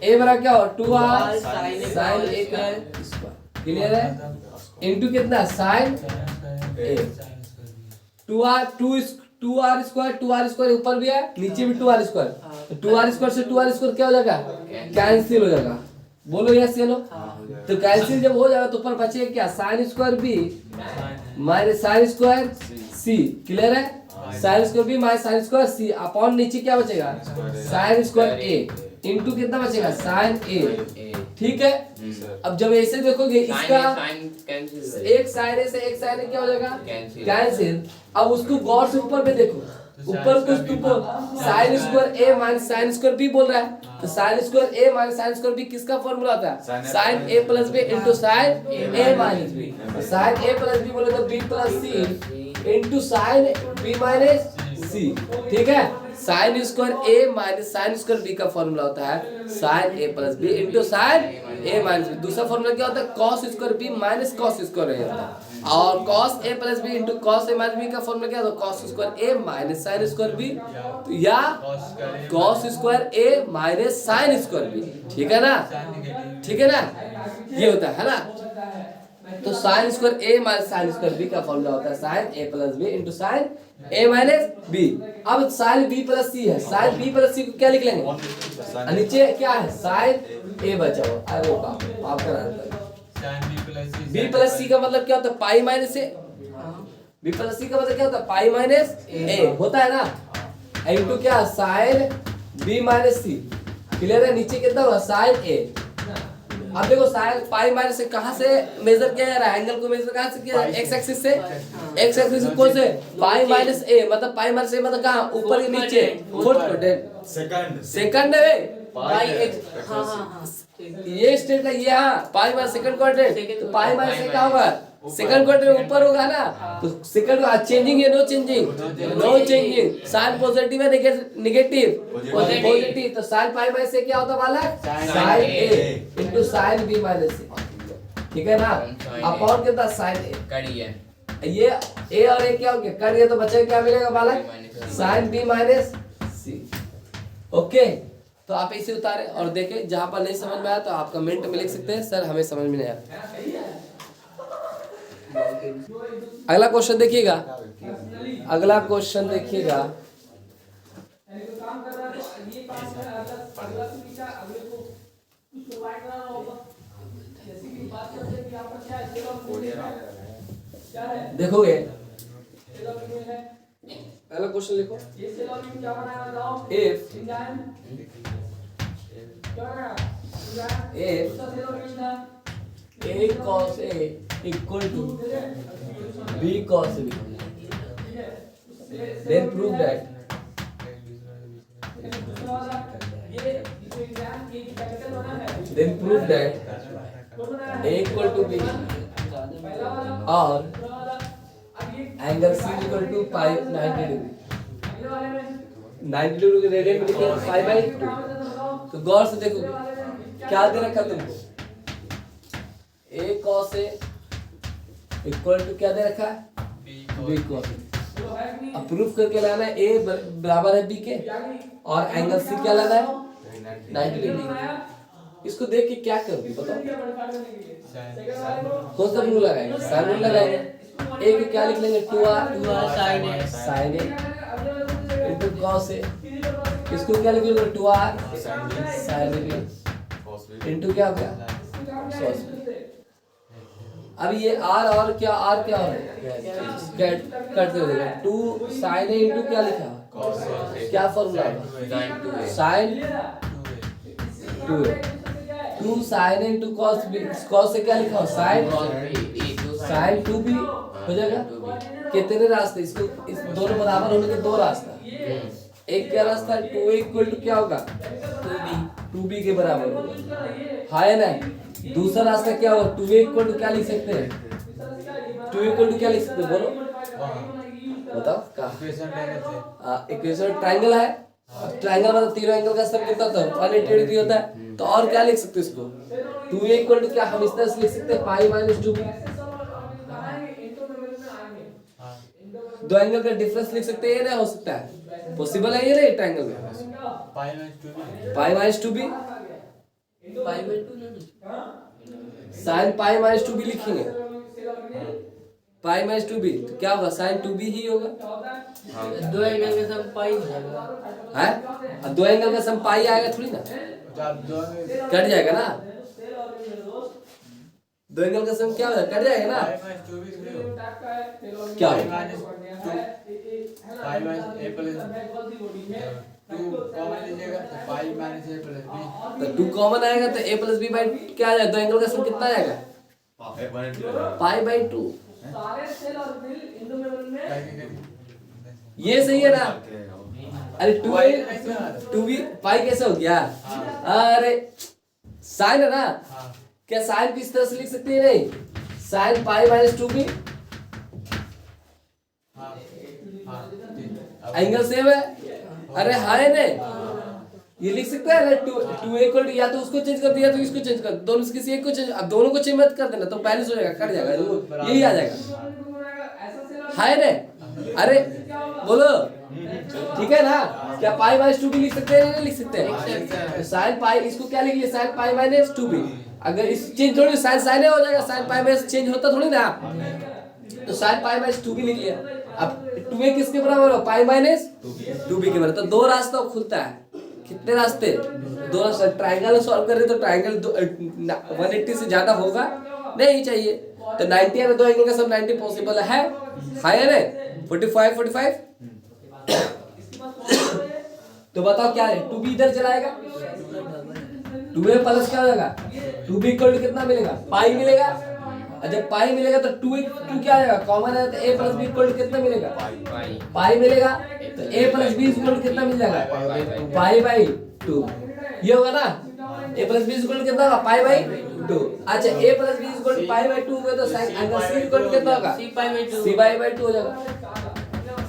ए बराबर क्या होगा, 2r साइन ए का स्क्वायर। क्लियर है, इनटू कितना, साइन ए, 2r स्क्वायर ऊपर भी है, नीचे भी 2r स्क्वायर, तो 2r स्क्वायर से 2r स्क्वायर क्या हो जाएगा, कैंसिल हो जाएगा। बोलो यस ये लो, तो कैंसिल जब हो जाएगा तो ऊपर बचेगा क्या, sine square B minus sine square C. Clear है, sine square B minus sine square C upon नीचे क्या बचेगा, साइन स्क्वायर ए इनटू कितना बचेगा, साइन ए। ठीक है, अब जब ऐसे देखोगे इसका एक साइन ए से एक साइन ए क्या हो जाएगा, कैंसिल। अब उसको गौर से ऊपर में देखो, ऊपर कुछ तो sign square A minus sine square B बोल रहा है, तो sign square A minus sine square B किसका फॉर्मूला होता है, sine A plus B into sine A minus B. Sine A plus B बोले तो B plus C into sine B minus C. ठीक है, sine square A minus sine square B का formula होता है sine A plus B into sine A minus B. दूसरा formula क्या होता है, cos square B minus cos square A होता है। और cos A plus B into cos A minus B का फॉर्मूला क्या होता है, cos square A minus sine square B, या cos square A minus sine square B. ठीक है ना, ठीक है ना, ये होता है ना। तो sign square A minus sine square B का फॉर्मूला होता है sine A plus B into sine A minus B. अब साइन बी प्लस सी है, साइन बी प्लस सी को क्या लिख लेंगे, नीचे क्या है, साइन ए बचा हुआ। अरे बाप, आपका बी प्लस सी का मतलब क्या होता है, पाई माइनस ए। बी प्लस सी का मतलब क्या होता है, पाई माइनस ए होता है ना, इनटू क्या, साइन बी माइनस सी। क्लियर है, नीचे कितना होगा, साइन ए। अब देखो साइन पाई माइनस से कहां से मेजर किया जा रहा है, एंगल को मेजर कहां से किया जा रहा है, एक्स एक्सिस से। एक्स एक्सिस से कौन से, पाई माइनस ए, मतलब पाई माइनस ए मतलब कहां, ऊपर या नीचे, फोर्थ सेकंड है पाई एक्स, हाँ हाँ हाँ, ये स्टेट का ये, हाँ पाई माइनस सेकंड क्वाड्रेंट, तो पाई माइनस से क्या होगा, सेकंड क्वाड्रेंट ऊपर होगा ना, तो सेकंड चेंजिंग है, no changing, no changing. Sine positive है नेगेटिव, पॉजिटिव, तो साइन पाई माइनस से क्या होता वाला, sine A into sine B minus C. ठीक है ना, अपॉन कितना, साइन ए कड़ी है, ये ए और ए क्या हो गया, कट गया, तो बचा क्या मिलेगा वाला, साइन बी माइनस सी। ओके, तो आप इसे उतारे और देखें, जहां पर नहीं समझ में आया तो आप कमेंट में लिख सकते हैं, सर हमें समझ में नहीं आया। अगला क्वेश्चन देखिएगा, अगला क्वेश्चन देखिएगा, देखोगे पहला क्वेश्चन लिखो, if a cos a equal to b cos b, then prove that a equal to b और angle c equal to pi 90 degree. 90 degree के रेडियन में लिखेंगे पाई बाई 2। तो गौर से देखो क्या दे रखा तुमको, a cos a equal to क्या दे रखा है, b cos a। अब प्रूफ करके लाना है a बराबर है b के और एंगल c क्या लाना है 90 डिग्री। इसको देख के क्या करोगे बताओ, कौन सा रूल लगाएंगे, साइन रूल लगाएंगे। a को क्या लिख लेंगे 2r sin a into cos a, इसको क्या लिख लेंगे 2r sin a इनटू क्या हो गया cos b। अब ये r और क्या r क्या हो करते हो देखो 2 sin a इनटू क्या लिखा है, क्या फॉर्मूला है sin 2a 2 sin a into cos b, cos से क्या लिखा हो sin 2b हो जाएगा। कितने रास्ते, इसको इस दोनों बराबर होने के दो रास्ता, एक क्या रास्ता है 2a इक्वल टू क्या होगा 2b के बराबर होगा, है ना। दूसरा रास्ता क्या होगा 2a इक्वल टू क्या लिख सकते हैं, 2a इक्वल टू क्या लिख सकते हैं बोलो बताओ क्या इक्वेशन ट्रायंगल है। ट्रायंगल मतलब तीनों एंगल का सम कितना होता है 180 डिग्री होता है। तो और क्या लिख सकते हैं इसको 2a इक्वल टू क्या हम इस तरह से लिख सकते हैं पाई माइनस 2b, दो एंगल का डिफरेंस लिख सकते हैं, ये नहीं हो सकता है, पॉसिबल है ये नहीं ट्रायंगल में पाई minus 2b sign pi minus 2b लिखेंगे पाई माइनस 2b तो क्या होगा साइन 2b ही होगा, दो एंगल का सम पाई हो जाएगा है। अब दो एंगल का सम पाई आएगा थोड़ी ना, कट जाएगा ना, दो एंगल का सम क्या होगा कट जाएगा ना, क्या होगा तो 2 कॉमन आएगा तो a प्लस b बाई क्या आ जाएगा, दो एंगल का सम कितना आएगा पाई बाई 2। ये सही है ना, अरे 2b पाई कैसे हो गया, अरे साइन है ना, क्या साइन भी इस तरह से लिख सकते हैं नहीं, sign pi minus 2b angle same है, अरे हाय ने ये लिख सकते हैं ना 2 इक्वल टू या तो उसको चेंज कर दिया तो इसको चेंज कर, दोनों किसी एक को चेंज, अब दोनों को चेंज मत कर देना तो बैलेंस हो जाएगा, कट जाएगा, यही आ जाएगा हाय ने। अरे बोलो ठीक है ना, क्या पाई माइनस 2b लिख सकते हैं नहीं लिख सकते हैं, साइन पाई इसको क्या लिख लिया साइन पाई माइनस 2b, अगर इस चेंज थोड़ी साइन साइन हो जाएगा, साइन पाई माइनस चेंज होता थोड़ी ना, तो साइन पाई माइनस 2b लिख लिया। अब 2a किसके बराबर हो पाई माइनस 2b के बराबर, तो दो रास्ता खुलता है, कितने रास्ते दो रास्ते, ट्रायंगल सॉल्व कर रहे तो ट्रायंगल 180 से ज्यादा होगा नहीं चाहिए, तो 90 है, दो एंगल का सब 90 पॉसिबल है ना 45 45 तो बताओ क्या है 2b इधर चलाएगा 2a प्लस क्या हो जाएगा 2b इक्वल टू कितना मिलेगा पाई मिलेगा, और जब पाई मिलेगा तो 2 क्या आएगा कॉमन है, तो a plus b equal to कितना मिलेगा पाई मिलेगा, तो a plus b equal to कितना मिल जाएगा पाई बाई 2, ये होगा ना a plus b equal to कितना होगा पाई बाई 2। अच्छा a plus b equal to pi by 2 होगा तो sine angle c equal to कितना होगा c पाई बाई 2 हो जाएगा,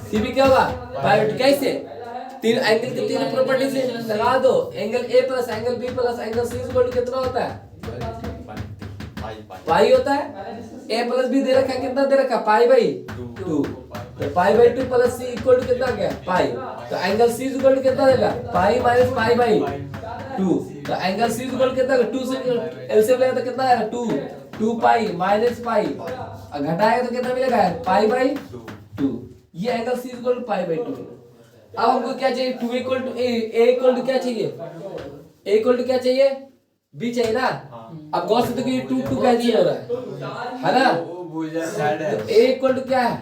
c भी क्या होगा पाई बाई 2। कैसे तीन एंगल की तीन प्रॉपर्टी से लगा दो, angle a plus angle b plus angle c equal to कितना होता है पाई होता है, a प्लस b दे रखा है कितना दे रखा पाई बाई 2, तो pi by 2 plus c equal to कितना गया पाई, तो एंगल c इक्वल टू कितना देगा पाई माइनस पाई बाई 2, तो एंगल c इक्वल कितना 2 से एलसीएम लेगा तो कितना आएगा 2 पाई माइनस पाई, घटाएगा तो कितना मिलेगा पाई बाई 2, ये angle c equal to pi by 2। अब हमको क्या चाहिए 2 equal to a equal to क्या चाहिए a इक्वल टू क्या चाहिए b चाहिए ना। अब गौर से देखो ये 2 कैंसिल हो रहा है ना, तो a इक्वल टू क्या है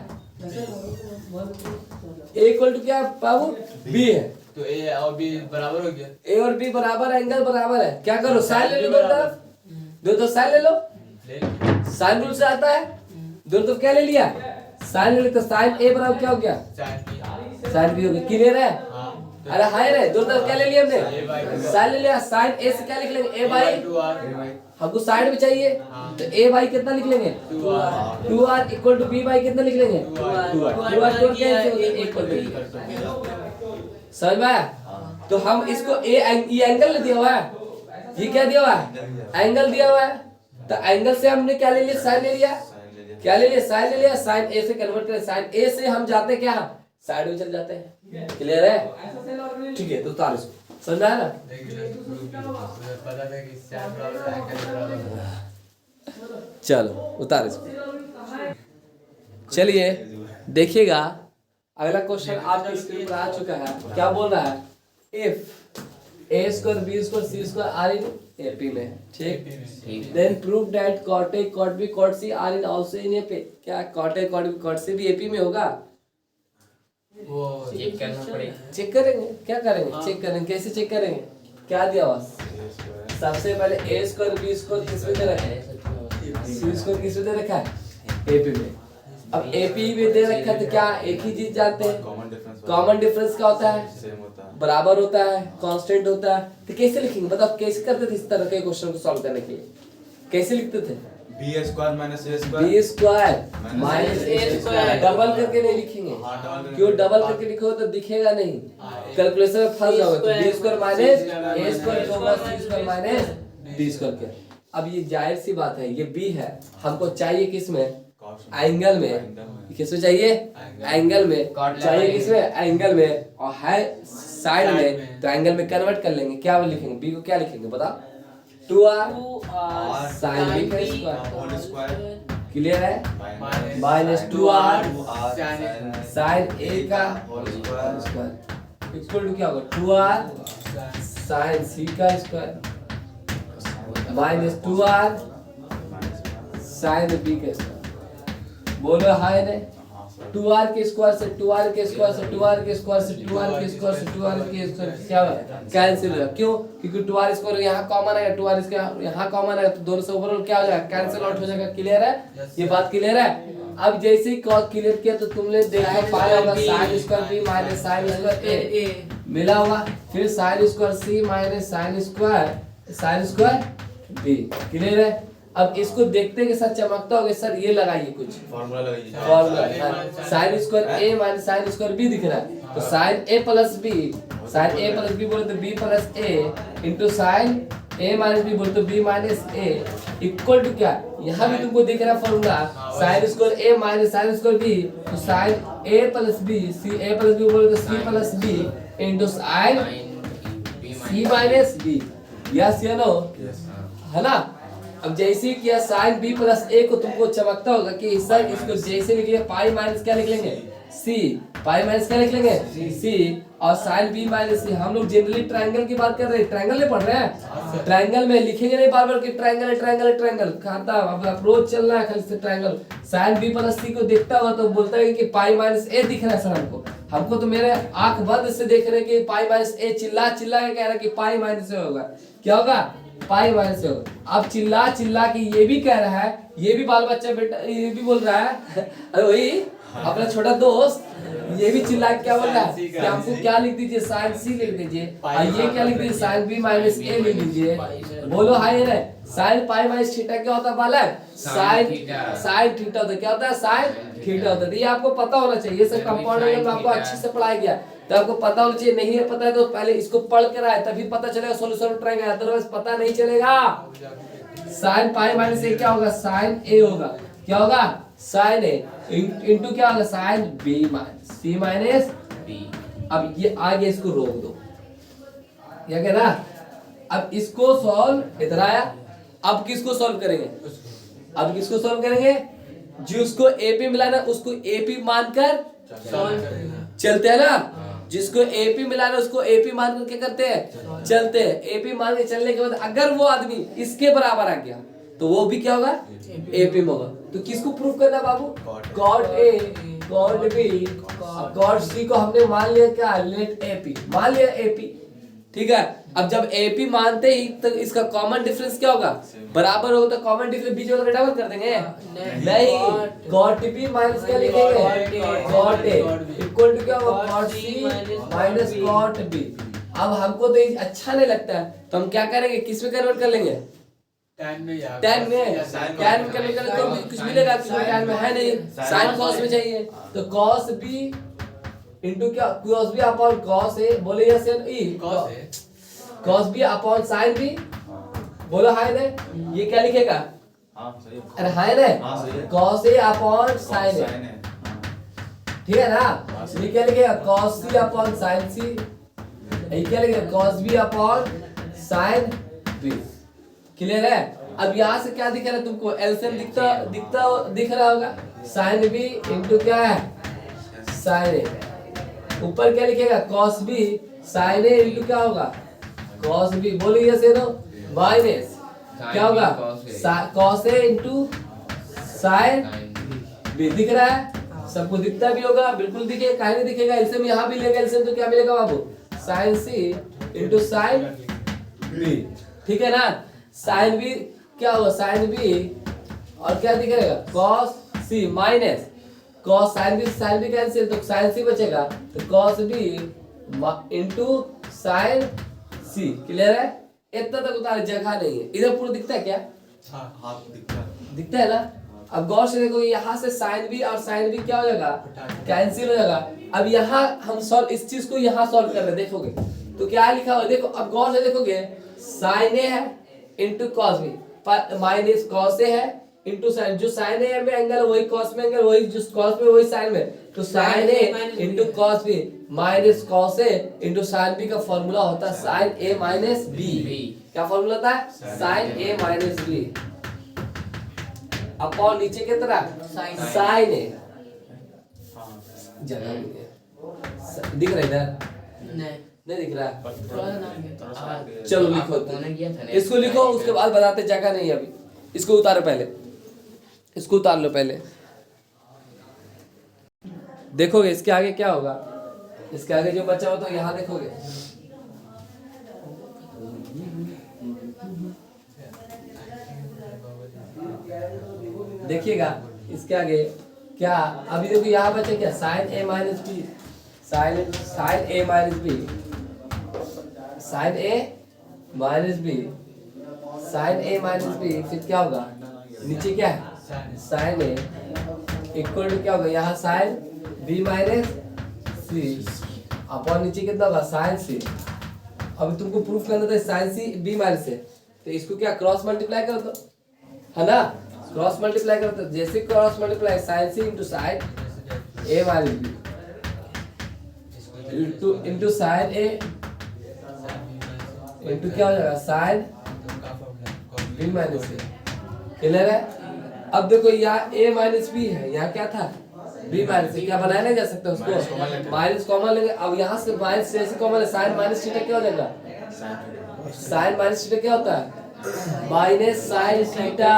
a इक्वल टू क्या है बाबू b है, तो a और b बराबर हो गया, a और b बराबर एंगल बराबर है, क्या करो साइन ले लो दोनों तरफ, दो तो साइन ले लो, साइन रूल से आता है, दोनों तरफ क्या ले लिया साइन ले लिया, तो साइन a बराबर क्या हो गया साइन b हो गया, क्लियर है। अरे हाय रे दोनों तरफ क्या ले लिया हमने साइन ले लिया, साइन a से क्या लिख लेंगे a बाई, हमको साइड में चाहिए तो a बाई कितना लिख लेंगे 2r equal to b by कितना लिख लेंगे 2r, 2r क्या है इक्वल टू समझ में आया? तो हम इसको ये एंगल दिया हुआ है, ये क्या दिया हुआ है? एंगल दिया हुआ है। तो एंगल से हमने क्या ले लिया? साइन ले लिया। क्या ले लिया? साइन ले लिया। साइन ए से कन्वर्ट करें, साइन ए से हम जाते हैं क्या? साइड में चले जाते हैं। क्लियर है? ठीक है, तो उतार इसको। समझ में आया ना? पता था कि साइन बराबर एंगल बराबर। चलो उतार इसको। चलिए देखिएगा, अगला क्वेश्चन आपकी स्क्रीन पर आ चुका है। क्या बोल रहा है? If A square B square C square are in AP में, ठीक, then prove that cot A cot B cot C are in also in AP. क्या cot A cot B cot C भी एपी में होगा? वो check करना पड़ेगा। Check करेंगे। क्या करेंगे? चेक करेंगे। कैसे चेक करेंगे? क्या दिया हुआ? सबसे पहले ए स्क्वायर बी स्क्वायर किस में दे रखा है? सी स्क्वायर किस में दे रखा है? एपी में। अब एपी में दे रखा है तो क्या एक ही चीज जानते हैं? कॉमन डिफरेंस क्या होता है? सेम होता है, बराबर होता है, कांस्टेंट होता है। तो कैसे लिखेंगे? बताओ कैसे करते थे इस तरह के क्वेश्चन को सॉल्व करने के लिए? कैसे लिखते थे? बी स्क्वायर माइनस ए स्क्वायर, बी स्क्वायर माइनस ए स्क्वायर। डबल करके नहीं लिखेंगे। क्यों डबल करके लिखोगे तो दिखेगा नहीं, कैलकुलेशन में फंस जाओगे। तो बी स्क्वायर माइनस ए स्क्वायर होगा सी स्क्वायर माइनस डी स्क्वायर के। अब ये जाहिर सी बात है, ये बी है, हमको चाहिए किसमें? एंगल में। किसमें चाहिए? एंगल में चाहिए। किसमें? एंगल में। और है साइड में, तो एंगल में कन्वर्ट कर लेंगे। क्या लिखेंगे? बी को क्या लिखेंगे बताओ? 2r साइन बी का होल स्क्वायर। स्क्वायर क्लियर है? माइनस 2r साइन ए का whole square square equal to क्या होगा? 2r साइन सी का square minus 2r sine B का स्क्वायर। बोलो हाय ने? 2r के स्क्वायर से 2r के स्क्वायर से 2r के स्क्वायर से 2r के स्क्वायर से 2r के स्क्वायर क्या होगा? कैंसिल होगा। क्यों? क्योंकि 2r स्क्वायर यहाँ कॉमन आएगा, 2r इसका यहाँ कॉमन आएगा, तो दोनों से ओवरऑल क्या हो जाएगा? कैंसिल आउट हो जाएगा। क्लियर है? ये बात क्लियर है? अब जैसे ही क्लियर किया तो तुमने देखा पाया होगा sine square B minus sine square A मिला होगा, फिर sine square C minus sine square B. Clear है? अब इसको देखते के साथ चमकता होगा सर ये लगाइए कुछ फार्मूला लगाइए। Formula. Sine square A minus sine square B दिख रहा है, तो sine A plus B, sine A plus B बोले तो B plus A into sine A minus B बोले तो B minus A equal to क्या? यहाँ भी तुमको दिख रहा है formula sine square A minus sine square B, तो sine A plus B, C A plus B बोले तो C plus B into sine सी माइनस बी। यस या नो? है ना? अब जैसे ही किया साइन बी प्लस ए को तुमको चमकता होगा कि सर इसको जैसे लिख लिया पाई माइनस क्या लिख लेंगे? सी। पाई माइनस क्या लिख लेंगे? सी। और साइन बी माइनस सी। हम लोग जनरली ट्रायंगल की बात कर रहे हैं, ट्रायंगल नहीं पढ़ रहे हैं। ट्रायंगल में लिखेंगे नहीं बार बार कि ट्रायंगल है ट्रायंगल है ट्रायंगल, खाता अब अप्रोच चल रहा है खाली से ट्रायंगल। साइन बी प्लस सी को देखता होगा तो बोलता है कि पाई माइनस ए दिख रहा है सर हमको तो मेरे आंख बंद से देख रहे हैं कि पाई माइनस ए, चिल्ला चिल्ला के कह रहा है कि पाई माइनस ए होगा। क्या होगा? पाई माइनस से होगा। अब चिल्ला चिल्ला के ये भी कह रहा है, ये भी बाल बच्चा बेटा ये भी बोल रहा है अरे वही अपना छोटा दोस्त ये भी चिल्ला के क्या बोल रहा है कि हमको क्या लिख दीजिए? साइन सी लिख दीजिए। और ये क्या लिख दीजिए? साइन बी माइनस ए लिख दीजिए। बोलो हाय रे। साइन पाई माइनस थीटा क्या होता है बालक? साइन थीटा होता है। क्या होता है? साइन थीटा होता है। ये आपको पता होना चाहिए, ये सब कंपाउंड में आपको अच्छे से पढ़ाया गया, तो आपको पता होना चाहिए। नहीं है पता है तो पहले इसको पढ़ कर आए तभी पता चलेगा सॉल्यूशन ट्राएंगे, अदरवाइज पता नहीं चलेगा। साइन पाई माइनस ए क्या होगा? साइन ए होगा। क्या होगा? साइन ए इंटू क्या होगा? Sign B minus C minus B. अब ये आगे इसको रोक दो, क्या कह रहा? अब इसको सॉल्व इधर आया। अब किसको सॉल्व करेंगे? अब किसको सॉल्व करेंगे? जिसको एपी मिलाना उसको एपी मानकर चलते हैं ना। जिसको एपी मिलाना उसको एपी मान कर क्या करते हैं? चलते हैं। एपी मान के चलने के बाद अगर वो आदमी इसके बराबर आ गया तो वो भी क्या होगा? एपी में होगा। तो किसको प्रूफ करना बाबू? Cot A cot B cot C को हमने मान लिया क्या? लेट एपी मान लिया एपी। ठीक है। अब जब एपी मानते ही तो इसका कॉमन डिफरेंस क्या होगा? बराबर होगा तो कॉमन डिफरेंस बीच में डबल कर देंगे। नहीं, कॉट बी माइनस क्या लिखेंगे? कॉट ए इक्वल टू क्या होगा? Cot C minus cot B. अब हमको तो ये अच्छा नहीं लगता है तो हम क्या करेंगे? किस में कन्वर्ट कर लेंगे? टैन में कन्वर्ट करेंगे तो कुछ मिलेगा? टैन में है नहीं, साइन कॉस में चाहिए तो कॉस बी इंटू क्या cos b upon cos a, बोले yes and E, cos b upon sin b, बोलो हाय ने, ये क्या लिखेगा? हाँ सही है। अरे हाय ने, हाँ, सही है। cos a upon sin a, Sin है। ठीक है ना? ये क्या लिखेगा? cos c upon sin c, ये क्या लिखेगा? cos b upon sin b, clear है? अब यहाँ से क्या दिख रहा है तुमको? एलसीएम दिख रहा होगा, sin b इंटू क्या है? sin a, ऊपर क्या लिखेगा? cos b sin a into क्या होगा? cos b, बोलिए यस नो, माइनस क्या होगा? cos a into sin b, दिख रहा है? सबको दिखता भी होगा, बिल्कुल दिखे, काहे नहीं दिखेगा? एलसीएम यहाँ भी लेगा, एलसीएम तो क्या मिलेगा बाबू? sin c into sin b, ठीक है ना? sin b क्या होगा? sin b और क्या दिखेगा? cos c minus cos sin b cancel, तो sin c बचेगा, तो cos b into sin c, clear है? इतना तक उतार, जगह नहीं है, इधर पूरा दिखता है क्या? हाथ दिखता है। दिखता है ना? अब गौर से देखो, यहाँ से sin b और sin b क्या हो जाएगा? कैंसिल हो जाएगा। अब यहाँ हम सॉल्व, इस चीज को यहाँ सॉल्व कर रहे हैं, देखोगे तो क्या लिखा हुआ? देखो, अब गौर से देखोगे, sin a है into cos b minus cos a है इंटू sin, जो sin a में एंगल वही cos में एंगल, वही जो cos में वही sin में, तो sin a into cos b minus cos a into sin b का फॉर्मूला होता है sin a माइनस b। क्या फॉर्मूला होता है? sin a minus b upon नीचे की तरह sin a, जगह नहीं है, दिख रहा है इधर? नहीं दिख रहा है? थोड़ा सा नाम है। चलो लिखो, इसको लिखो, उसके बाद बताते, जगह नहीं है अभी, इसको उतारो पहले, इसको उतार लो पहले, देखोगे इसके आगे क्या होगा? इसके आगे जो बचा हो तो यहाँ देखोगे, देखिएगा इसके आगे क्या? अभी देखो यहाँ बचे क्या? sin a minus b, sin a minus b, sin a minus b, sin a minus b, फिर क्या होगा? नीचे क्या है? sin a इक्वल टू क्या होगा? यहाँ sin b minus c upon नीचे कितना होगा? sin c। अभी तुमको प्रूफ करना था sin c b माइनस है, तो इसको क्या क्रॉस मल्टीप्लाई कर दो, है ना? क्रॉस मल्टीप्लाई करते हैं, जैसे cross multiply sin c into sin a minus b into sin a into क्या हो जाएगा? sin b minus a, clear है? अब देखो यहाँ a माइनस b है, यहाँ क्या था? b माइनस a, क्या बनाया नहीं जा सकता उसको? माइनस कॉमन लेंगे, अब यहाँ से माइनस जैसे कॉमन है, sin माइनस थीटा क्या हो जाएगा? sin माइनस थीटा क्या होता है? Minus sin theta.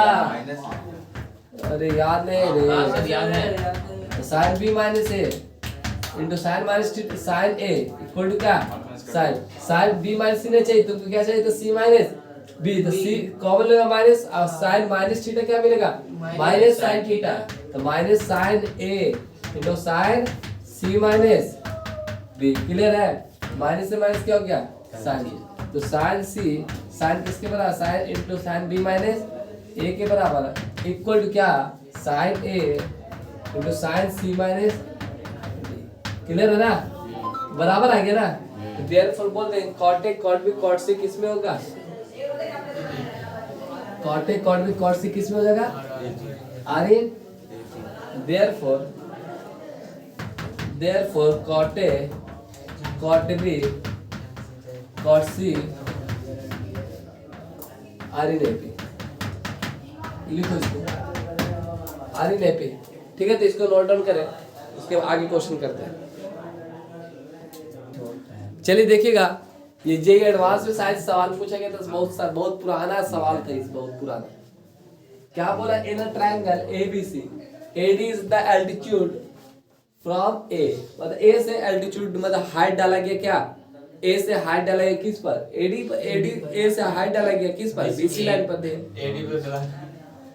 अरे याद नहीं रे? हाँ सर याद है। sin b minus a into sin minus sin a equal to क्या? sin b माइनस c नहीं चाहिए तुमको, क्या चाहिए? तो c माइनस b, तो c कॉमन लेगा माइनस, और sin माइनस थीटा क्या मिलेगा? माइनस sin थीटा, तो minus sin a into sin c minus b, clear है? माइनस से माइनस क्या हो गया? sin, तो sin c, sin किसके बराबर? sin into sin b minus a के बराबर इक्वल टू क्या? sin a into sin c minus b, clear है ना? बराबर आ गया ना? तो देयरफॉर बोल दें cot a cot b cot c किस में होगा? cot a cot b cot c किस में हो जाएगा? r in, therefore cot a cot b cot c r in AP, लिखो इसको r in AP, ठीक है? तो इसको नोट डाउन करें, उसके आगे क्वेश्चन करते हैं। चलिए देखिएगा, ये जेई एडवांस में शायद सवाल पूछा गया था, बहुत पुराना सवाल था, इस बहुत पुराना। क्या बोला? In a triangle ABC AD is the altitude from A, मतलब A से एल्टीट्यूड मतलब हाइट डाला गया, क्या? A से हाइट डाला गया किस पर? AD पर। A से हाइट डाला गया किस पर? BC लाइन पर दे,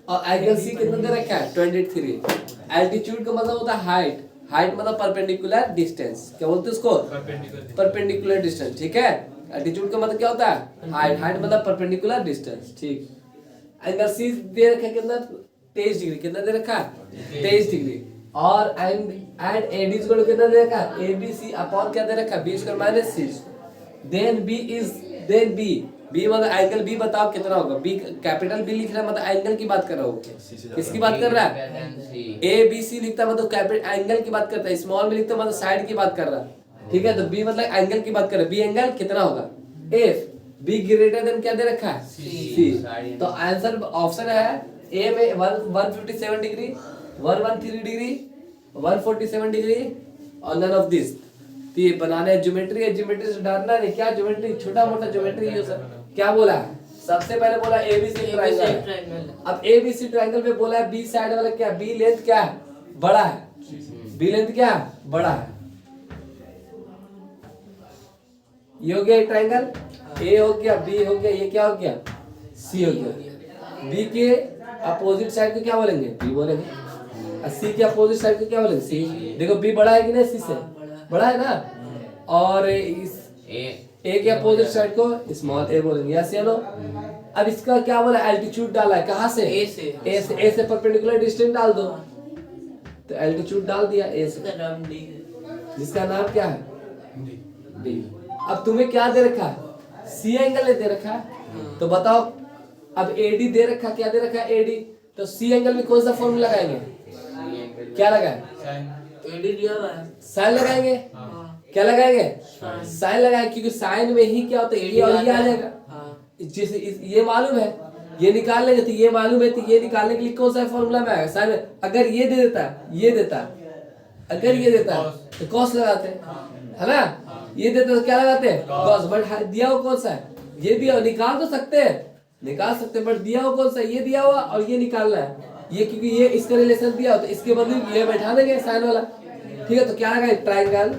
और एंगल C कितना दे रखा है? 23। एल्टीट्यूड का मतलब होता है हाइट, हाइट मतलब परपेंडिकुलर डिस्टेंस, क्या बोलते हैं उसको? परपेंडिकुलर डिस्टेंस, ठीक है? एल्टीट्यूड का मतलब क्या होता है? हाइट, हाइट मतलब परपेंडिकुलर डिस्टेंस, ठीक। एंगल C दे रखा है कितना? 23 डिग्री, कितना दे रखा है? 23 डिग्री। और and AD is equal to कितना दे रखा है ABC अपॉन क्या दे रखा है B square minus C then B मतलब एंगल B बताओ कितना होगा B कैपिटल B लिख रहा है मतलब एंगल की बात कर रहा हूँ किसकी बात कर रहा है ABC लिखता है मतलब कैपिटल एंगल की बात करता है स्मॉल में लिखता है मतलब साइड की बात कर रहा है ठीक है तो B मतलब एंगल की बात कर रहा है B एंगल कितना होगा F B ग्रेटर देन क्या दे रखा है C तो आंसर ऑप्शन है A में 157 डिग्री 113 डिग्री 147 डिग्री और नन ऑफ दिस तो ये बनाना है ज्योमेट्री है ज्योमेट्री से डरना नहीं क्या ज्योमेट्री छोटा मोटा ज्योमेट्री है सर क्या बोला है सबसे पहले बोला ABC ट्रायंगल अब ABC ट्रायंगल पे बोला है B साइड वाला क्या B लेंथ क्या है बड़ा है B लेंथ क्या है बड़ा है ये हो गया ट्रायंगल A हो गया B हो गया ये क्या हो गया C हो गया B के अपोजिट साइड को क्या बोलेंगे B बोलेंगे और C के अपोजिट साइड को क्या बोलेंगे C देखो B बड़ा है कि नहीं C से बड़ा है ना और इस A के अपोजिट साइड को स्मॉल a बोलेंगे यस या नो अब इसका क्या बोला एल्टीट्यूड डाला है कहाँ से A से A से परपेंडिकुलर डिस्टेंस डाल दो तो एल्टीट्यूड डाल दिया A से इसका नाम D है जिसका नाम क्या है D अब तुम्हें क्या दे रखा है C एंगल दे रखा है तो बताओ अब AD दे रखा क्या दे रखा है AD तो C एंगल में कौन सा फॉर्मूला लगाएंगे क्या लगाए AD दिया हुआ है साइन लगाएंगे क्या लगाएंगे साइन लगाएंगे क्योंकि साइन में ही क्या होता है एरिया और ये आ जाएगा जैसे ये मालूम है ये निकाल लेंगे तो ये मालूम है तो ये निकालने के लिए कौन सा फॉर्मूला में आएगा साइन अगर ये दे देता ये देता अगर ये देता तो कॉस लगाते है ना ये देता तो क्या लगाते हैं कॉस बट दिया हुआ कौन सा है ये दिया निकाल तो सकते हैं निकाल सकते हैं बट दिया हुआ कौन सा ये दिया हुआ और ये निकालना है ये क्योंकि ये इसका रिलेशन दिया हो तो इसके बदले ये बैठा देंगे साइन वाला ठीक है तो क्या लगा ट्रायंगल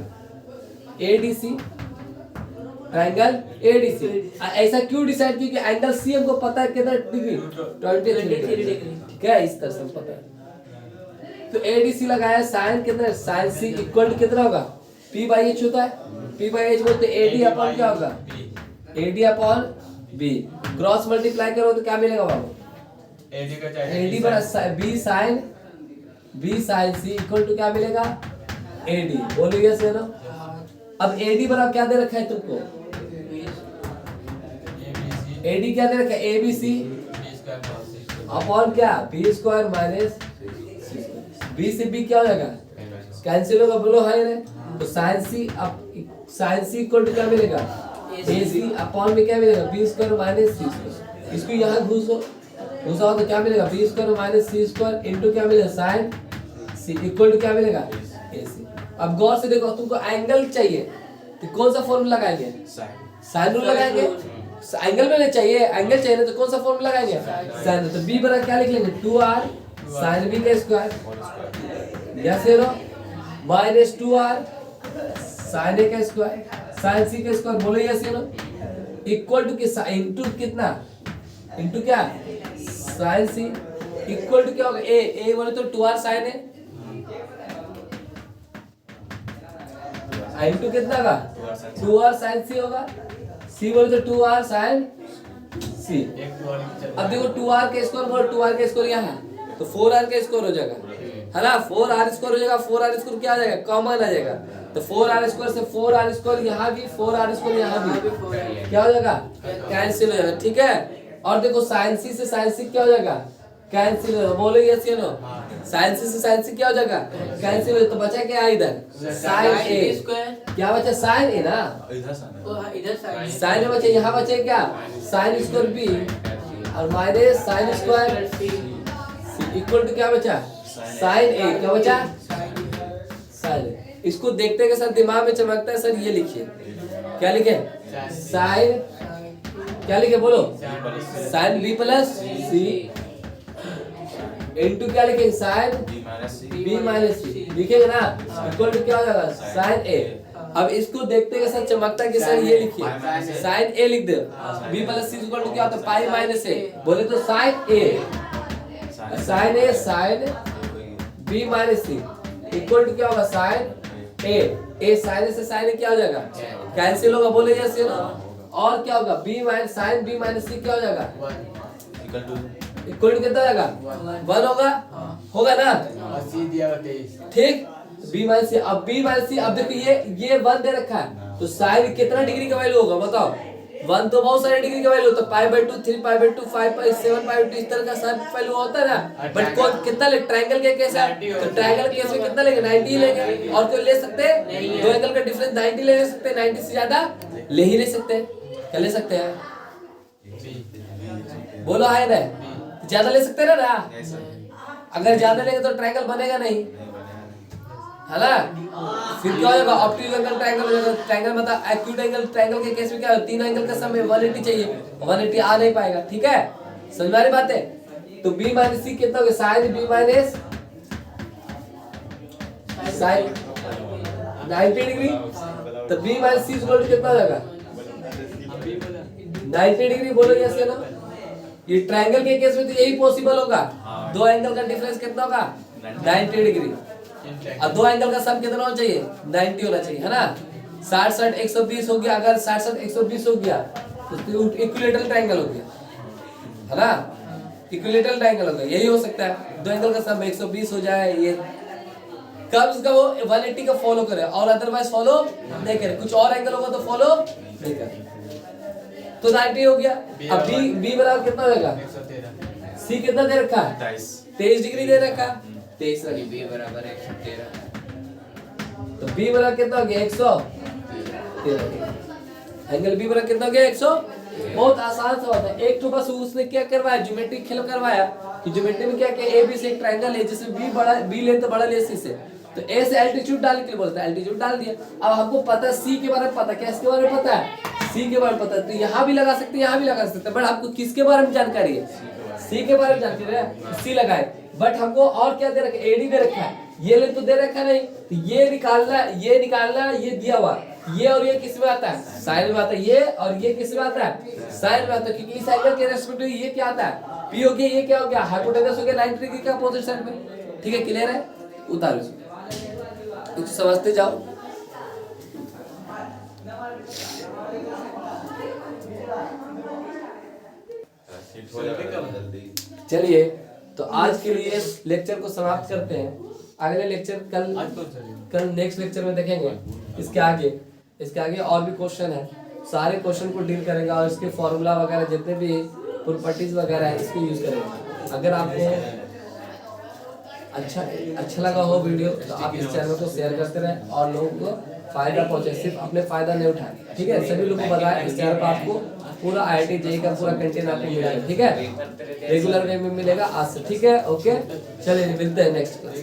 ADC ट्रायंगल ADC ऐसा क्यों डिसाइड किया कि एंगल C हमको पता है कितना डिग्री 23 डिग्री ठीक है इस तरह से पता है तो ADC लगाया साइन कितना साइन C इक्वल टू कितना होगा P/H होता है P/H बोलते AD अपॉन क्या होगा AD upon B cross multiply करो तो क्या मिलेगा बाबू AD पर B sin C equal to क्या मिलेगा AD बोलो यस या नो अब AD बराबर क्या दे रखा है तुमको AD क्या दे रखा है ABC अपॉन क्या B स्क्वायर माइनस B से B क्या हो जाएगा कैंसिल होगा बोलो है रे तो sin C अब sin C इक्वल टू क्या मिलेगा AC अपॉन में क्या मिलेगा B square minus C square इसको यहाँ घुसो घुसा तो क्या मिलेगा B square minus C square into क्या मिलेगा sin C इक्वल टू क्या मिलेगा AC अब गौर से देखो तुमको एंगल चाहिए तो कौन सा फॉर्मूला लगाएंगे साइन रूल लगाएंगे एंगल में नहीं चाहिए एंगल चाहिए ना तो कौन सा फॉर्मूला लगाएंगे साइन तो B बराबर क्या लिख लेंगे 2r sin B का square yes no minus 2r sin A का स्क्वायर sin C का स्क्वायर बोलो यस नो इक्वल टू कितना इनटू कितना इनटू क्या sin C इक्वल टू क्या होगा A बोले तो 2r sin A इनटू कितना का 2r sin C होगा C बोले तो 2r sin C अब देखो 2r का स्क्वायर बोलो 2r का स्क्वायर यहाँ है तो 4r का स्क्वायर हो जाएगा है ना 4r स्क्वायर हो जाएगा 4r स्क्वायर क्या आ जाएगा कॉमन आ जाएगा तो 4r स्क्वायर से 4r स्क्वायर यहाँ भी 4r स्क्वायर यहाँ भी क्या हो जाएगा कैंसिल हो जाएगा ठीक है और देखो sin C से sin C क्या हो जाएगा कैंसिल हो बोलो यस या नो sin C से sin C क्या हो जाएगा कैंसिल हो तो बचा क्या इधर sin A स्क्वायर क्या बचा sin A ना इधर साइड sin A बचे यहाँ बचे क्या sin स्क्वायर B और minus sin square C equal to क्या बचा sin A क्या बचा sin A इसको देखते के साथ दिमाग में चमकता है सर ये लिखिए क्या लिखे sin क्या लिखे बोलो sin B plus C into क्या लिखेंगे sin B माइनस C लिखेंगे ना इक्वल टू क्या हो जाएगा sin A अब इसको देखते के साथ चमकता कि सर ये लिखिए sin A लिख दो B plus C equal to क्या होता है पाई माइनस A बोले तो sin A sin A sin B minus C equal to क्या होगा sin A sin A से sin A क्या हो जाएगा कैंसिल होगा बोले यस या नो और क्या होगा B minus sin B minus C क्या हो जाएगा इक्वल टू कितना हो जाएगा 1 होगा होगा ना, और सी दिया हुआ 23। ठीक। बी माइनस सी, अब बी माइनस सी, अब देखो ये 1 दे रखा है, तो साइन कितना डिग्री का वैल्यू होगा बताओ? 1 तो बहुत सारे डिग्री का वैल्यू होता है, π/2, 3π/2, 5π, 7π/2, इस तरह का सब वैल्यू होता है ना। बट कौन कितना ले, ट्रायंगल के केस है, तो ट्रायंगल के केस में कितना लेंगे? 90 लेंगे। और कोई ले सकते हैं? दो एंगल का डिफरेंस 90 ले सकते हैं, 90 से ज्यादा ले ही ले सकते हैं। क्या ले सकते हैं? बोलो है ना, ज्यादा ले सकते हैं ना। अगर ज्यादा लेंगे तो ट्रायंगल बनेगा नहीं, है ना। फिर क्या होगा? ऑप्टिकल एंगल ट्रायंगल हो जाएगा। ट्रायंगल मतलब एक्यूट एंगल, ट्रायंगल के केस में क्या है? 3 एंगल का सम में 180 चाहिए, 180 आ नहीं पाएगा, ठीक है। समझ में आ रही बात है? तो b माइनस सी कितना होगा? Sine b minus sine 90 degree, तो b minus C equal to कितना हो जाएगा? 90 डिग्री। बोलो यस या नो। ये ट्रायंगल के केस में तो यही पॉसिबल होगा। दो एंगल का डिफरेंस कितना होगा? 90 डिग्री। और दो एंगल का सम कितना होना चाहिए? 90 होना चाहिए, है ना। 60 120 हो गया। अगर 60 120 हो गया तो इक्विलेटरल ट्रायंगल हो गया, है ना। इक्विलेटरल ट्रायंगल हो गया, यही हो सकता है। दो एंगल का सम 120 हो जाए। ये कब उसका वो 180 का फॉलो करे, और अदरवाइज फॉलो नहीं करे। कुछ और एंगल होगा तो फॉलो नहीं करे। तो 90 हो गया। अब बी बराबर कितना होगा? 113। सी कितना दे रखा है? 23 डिग्री दे रखा। 23 ये b बराबर 113। तो b बराबर कितना हो गया? 113। एंगल b बराबर कितना हो गया? 100। बहुत आसान सा होता है। एक तो बस उसने क्या करवाया, ज्योमेट्री खेल करवाया कि ज्योमेट्री में क्या किया, ए बी से एक ट्रायंगल है जिसमें b बड़ा, b लेंथ बड़ा ले सी से, तो a से एल्टीट्यूड डालने के लिए बोलता है, एल्टीट्यूड डाल दिया। अब हमको पता है c के बारे में, पता क्या इसके बारे में पता है? c के बारे में पता है, तो यहाँ भी लगा सकते हैं, यहाँ भी लगा सकते हैं। बट आपको किसके बारे में जानकारी है? c के बारे में जानकारी है, c लगाए। बट हमको और क्या दे रखा है? एडी दे रखा है। ये ले तो दे रखा नहीं, तो ये निकालना, ये दिया हुआ। ये और ये किस में आता है? साइन में आता है। ये और ये किस में आता है? साइन में आता है, क्योंकि इस एंगल के रेस्पेक्टिव ये क्या आता है? p हो गया। ये क्या हो गया? हाइपोटेनस हो गया 90 डिग्री का अपोजिट साइड में, ठीक है। क्लियर है? उतारो इसको, कुछ समझते जाओ। चलिए, तो आज के लिए लेक्चर को समाप्त करते हैं। अगले लेक्चर कल नेक्स्ट लेक्चर में देखेंगे। इसके आगे और भी क्वेश्चन है, सारे क्वेश्चन को डील करेंगे और इसके फॉर्मूला वगैरह जितने भी प्रॉपर्टीज वगैरह है इसको यूज करेंगे। अगर आपको अच्छा लगा हो वीडियो तो आप इस चैनल को शेयर करते रहें और लोगों को फायदा पहुंचे, सिर्फ अपने फायदा नहीं उठाएं, ठीक है। सभी लोगों को बताएं इस चैनल पर आपको पूरा IIT JEE का पूरा कंटेंट आपको मिलेगा, ठीक है। रेगुलर वे में मिलेगा आज से, ठीक है। ओके, चलिए मिलते हैं नेक्स्ट क्लास।